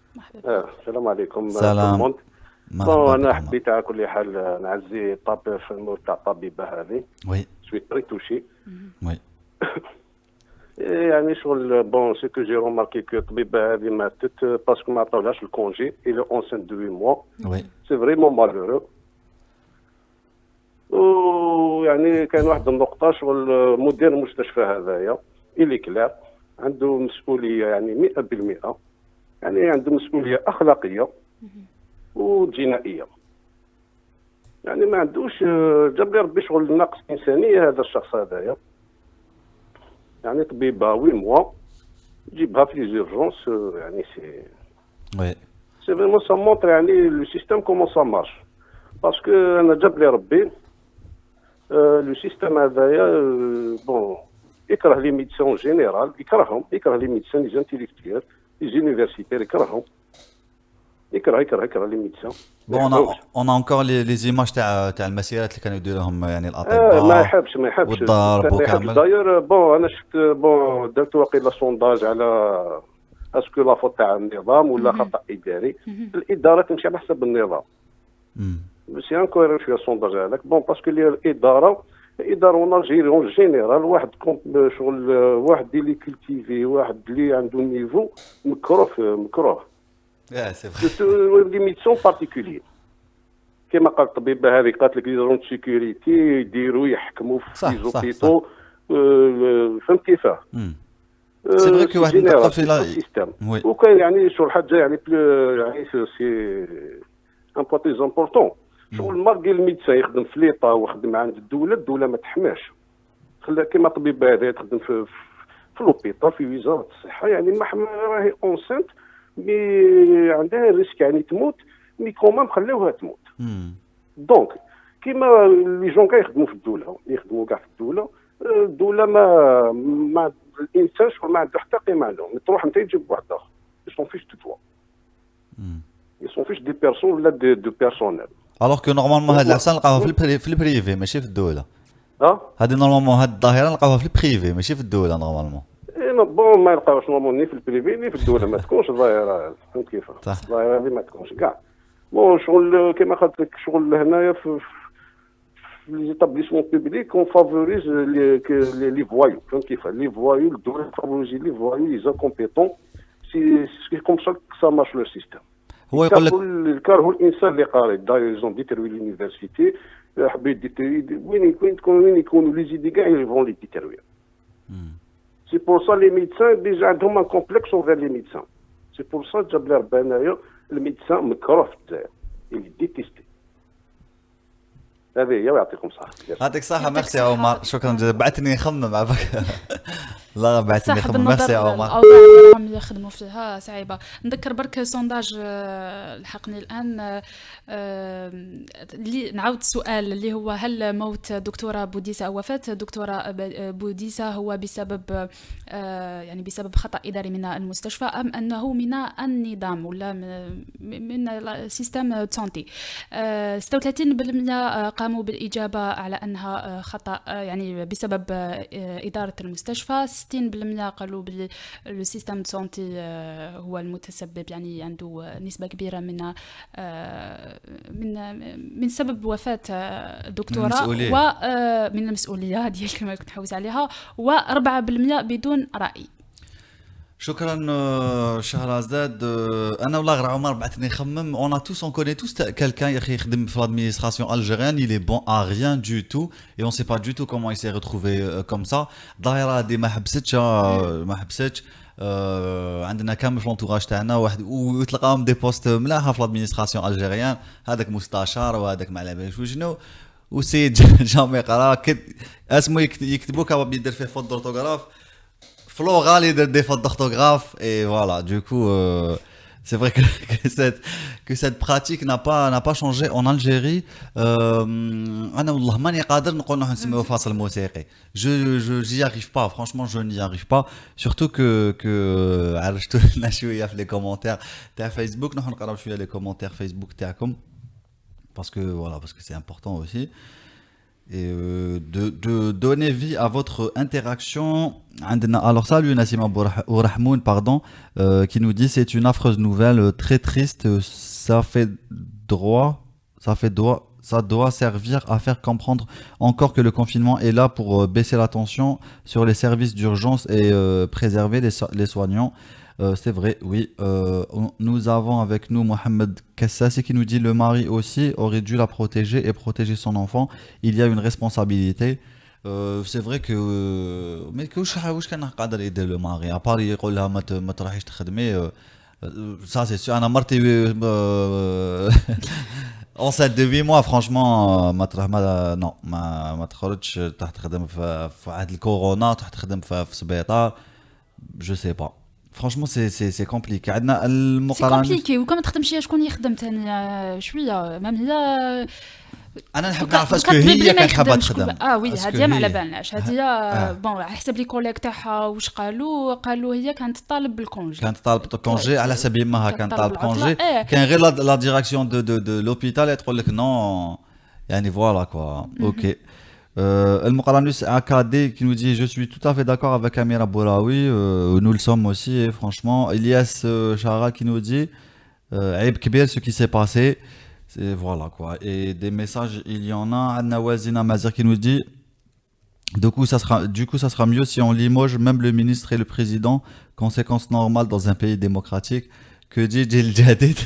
السلام عليكم. سلام. انا حبيت على كل حال نعزي الطبيب في الموت تاع الطبيبه هذه. وي سوي تري توشي. وي يعني شغل بون سي كو جي روماركي كو الطبيبه هذه ماتت باسكو ما عطاولهاش الكونجي الى اونسنت دو 8 موا. وي سي فريمون مالورو. ويعني كان واحد النقطه شغل مدير المستشفى هذايا اللي كلار عنده مسؤوليه يعني 100%، يعني عنده مسؤوليه اخلاقيه وجنائيه، يعني ما عندوش جاب لي ربي شغل نقص انسانيه هذا الشخص هذايا. يعني طبيبه 8 موا جيبها في لي زورجونس، يعني سي فريمون سا مونطر يعني لو سيستيم كومون سا مارش. باسكو انا جاب لي ربي لو سيستيم هذايا بون يكره لي ميدسون جينيرال، يكره لي ميدسون لي انتيليكتويل لي زونيفرسيتير، يكره لي ميدسون. Bon, on a encore les images تاع المسيرات اللي كانوا يديروهم يعني الأطباء. ما يحبش والضرب وكامل. داير بون أنا شفت بون درت واقيلا سونداج على اسكو لا فوت تاع النظام ولا خطأ إداري. الإدارة تمشي على حسب النظام. بس انكويرون شويه سونداج هذاك بون باسكو اللي الإدارة اون الجيريون جينيرال واحد شغل واحد اللي كولتيفي، واحد اللي عنده نيفو مكروه. سي فري. دي ميدسون بارتيكولير كما قال الطبيبه هذه قالت لك لي زون سيكوريتي يديروا يحكموا في لي زوبيتو. فهمت كيفاه؟ سي فري كو واحد نقطه في السيستم وكاين يعني شغل حاجه يعني يعني سي ان بوان تري امبورطون. شغل ماركي الميدسان يخدم في ليطا ويخدم عند الدوله ما تحماش. خلى كيما الطبيبه هذه تخدم في لوبيطال في وزاره الصحه، يعني ما راهي اونسنت مي عندها ريسك يعني تموت مي كومام خليوها تموت. دونك كيما لي جون كاع يخدموا في الدوله يخدموا كاع في الدوله ما الانسان شغل ما عنده حتى قيمه عندهم تروح انت تجيب واحد اخر يسون فيش دو توا يسون فيش دي بيرسون ولا دو بيرسونيل. الوغ كو نورمالمون هاد العفسه نلقاوها في البريفي ماشي في الدوله. هذه نورمالمون هاد الظاهره نلقاوها في البريفي ماشي في الدوله نورمالمون. بون ما يلقاوش نورمالمون ني في البريفي ني في الدوله ما تكونش ظاهره فهمت كيف الظاهره هذه ما تكونش كاع. بون شغل كيما قلت لك شغل هنايا في les établissements publics on favorise les voyous فهمت كيف les voyous الدوله favorise les voyous les incompétents c'est comme ça que ça marche le système. هو يقول لك الكره الانسان اللي قاري داير زون ديتروي لونيفرسيتي حبوا يديتروي وين يكونوا لي زيدي كاع يفون لي ديتروي. سي بور سا لي ميدسان ديجا عندهم ان كومبلكس اوفير لي ميدسان سي بور سا جاب لي ربي هنايا الميدسان مكروه في الجزائر اللي ديتيستي. هذه هي ويعطيكم الصحة. يعطيك الصحة ميرسي عمر شكرا بعتني نخمم عفاك. الله بعتني نخمم ميرسي عمر. الأوضاع اللي راهم يخدموا فيها صعيبة. نذكر برك سونداج لحقني الآن اللي نعاود السؤال اللي هو هل موت دكتورة بوديسة أو وفاة دكتورة بوديسة هو بسبب يعني بسبب خطأ إداري من المستشفى أم أنه من النظام ولا من سيستم سانتي. 36% قاموا بالإجابة على أنها خطأ يعني بسبب إدارة المستشفى. 60% قالوا بالسيستم سانتي هو المتسبب يعني عنده نسبة كبيرة من سبب وفاة الدكتورة ومن المسؤولية هذه الكلمة اللي كنت نحوز عليها و4% بدون رأي. شكرا شهرزاد. انا ولا غير عمر بعثني نخمم اون tous on connaît tous quelqu'un يا اخي يخدم في l'administration algérienne il est bon à rien du tout et on sait pas du tout comment il s'est retrouvé comme ça. الظاهره هذه ما حبستش عندنا كامل في لونتوراج تاعنا واحد وتلقاهم دي بوست ملاحه في l'administration algérienne هذاك مستشار وهذاك ما على باليش وشنو وسيد جامي قرا اسمه يكتبوا كابا يدير فيه فوت دورتوغراف Floral et des fautes d'orthographe et voilà du coup c'est vrai que cette pratique n'a pas changé en Algérie. أنا والله ماني قادر نقول نحن نسميوه فاصل موسيقي. Je j'y arrive pas franchement je n'y arrive pas surtout que عرفتوا لنا شويه في les commentaires تاع فيسبوك نحن نقراو شويه les commentaires فيسبوك تاعكم parce que c'est important aussi. Et de donner vie à votre interaction. Alors salut Nassima Bourahmoun pardon qui nous dit c'est une affreuse nouvelle très triste, ça doit servir à faire comprendre encore que le confinement est là pour baisser la tension sur les services d'urgence et préserver les soignants. C'est vrai, oui. Nous avons avec nous Mohamed Kassasi qui nous dit le mari aussi aurait dû la protéger et protéger son enfant. Il y a une responsabilité. C'est vrai que mais واش كان قادر يدير le mari à part يقول لها ما تروحيش تخدمي ça c'est sûr. انا مرتي enceinte de 8 mois franchement ما تخرجش تروح تخدم في عهد الكورونا تروح تخدم في سبيطار je sais pas. Franchement c'est compliqué. عندنا المقارنة c'est compliqué وكما تخدمش شكون يخدم ثاني شويه مام هي انا نحب نعرف اسكو هي كانت حابه تخدم وي هذه ما على بالناش هذه بون على حسب لي كوليك تاعها واش قالوا هي كانت طالب بالكونجي على حسب يمها كانت طالب كونجي كان غير لا ديريكسيون دو لوبيتال تقول لك نو يعني فوالا كوا اوكي. المقرانوس AKD qui nous dit je suis tout à fait d'accord avec Amira Bouraoui, nous le sommes aussi et franchement. Elias Chara qui nous dit عيب كبير ce qui s'est passé. Voilà quoi. Et des messages il y en a. Anna Wazina Mazir qui nous dit du coup ça sera mieux si on limoge même le ministre et le président, conséquence normale dans un pays démocratique. Que dit Djil Jadid?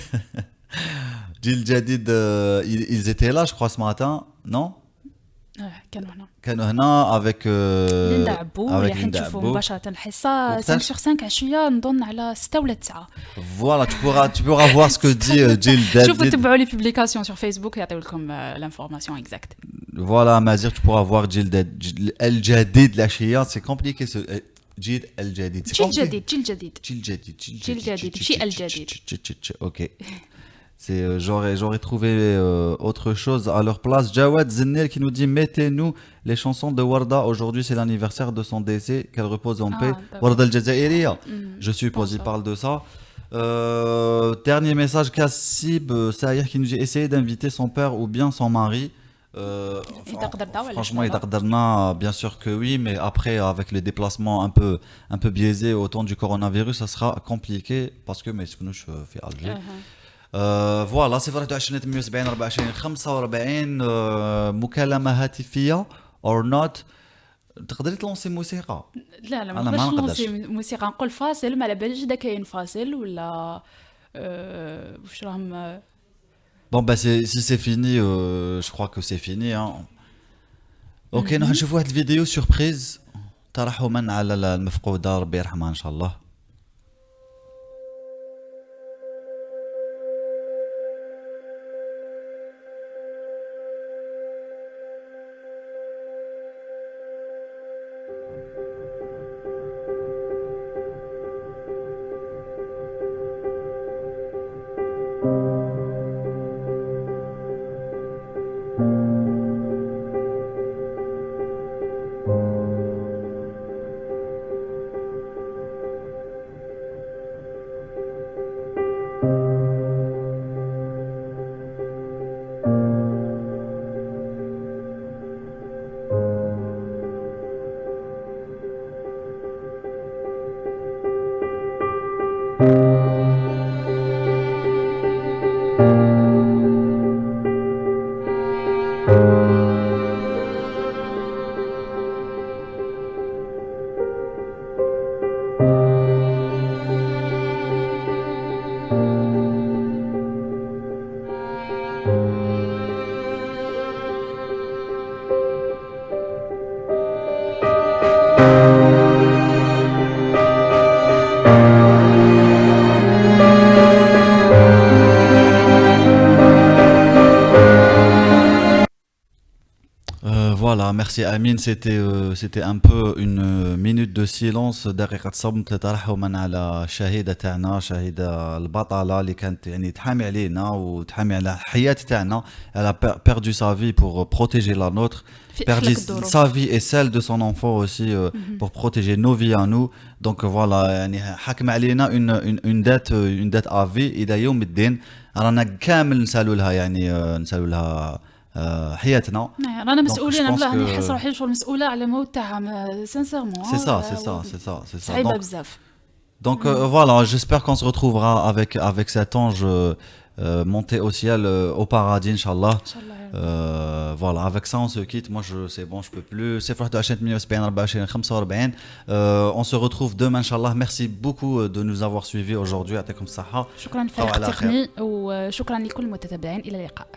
Djil Jadid ils étaient là je crois ce matin non كانوا هنا avec ليندا عبو راح نشوفوا مباشرة الحصة 5/5 عشية نظن على 6 ولا 9. Voilà tu pourras voir ce que dit Djil Jadid. شوفوا تبعوا les publications sur Facebook يعطيو لكم l'information exacte. Voilà Mazir tu pourras voir Djil Jadid الجديد العشية c'est compliqué جيل الجديد. جيل جديد جيل جديد جيل جديد جيل جديد ماشي الجديد. Ok. J'aurais trouvé autre chose à leur place. Jawad Zenel qui nous dit mettez-nous les chansons de Warda. Aujourd'hui c'est l'anniversaire de son décès. Qu'elle repose en paix. Warda al-Jazairiya. Je suppose il parle de ça. Dernier message, Kassib Saïr qui nous dit essayez d'inviter son père ou bien son mari. Franchement, bien sûr que oui, mais après, avec les déplacements un peu biaisés au temps du coronavirus, ça sera compliqué parce que mes سكنوش في Alger. Voilà, c'est vrai 22 24 45 مكالمة هاتفية or not. تقدري تلونسي موسيقى؟ لا ما نقدرش نلونسي موسيقى. نقول فاصل ما على باليش اذا كاين فاصل ولا واش راهم. Bon bah si c'est fini, je crois que c'est fini hein. Ok, نروح نشوفوا واحد الفيديو سوربريز ترحما على المفقودة ربي يرحمها ان شاء الله. Voilà, merci Amine, c'était un peu une minute de silence دقيقة صمت لترحما على الشهيدة تاعنا شهيدة البطلة اللي كانت يعني تحامي علينا وتحامي على الحياة تاعنا. Elle a perdu sa vie pour protéger la nôtre, perdu sa vie et celle de son enfant aussi pour protéger nos vies à nous. Donc voilà, يعني حكم علينا une dette à vie إلى يوم الدين. رانا كامل نسالوا لها يعني نسالوا لها حياتنا. رانا مسؤولين. والله نحس روحي شغل مسؤوله على موت تاعها سانسيرمون. C'est ça. صعيبه بزاف. Donc voilà, j'espère qu'on se retrouvera avec cet ange monté au ciel au paradis inchallah. Voilà, avec ça on se quitte. Moi c'est bon, je peux plus. C'est 21 45. On se retrouve demain inchallah. Merci beaucoup de nous avoir suivis aujourd'hui. يعطيكم الصحة. شكرا فريق التقني وشكرا لكل المتتبعين. الى اللقاء.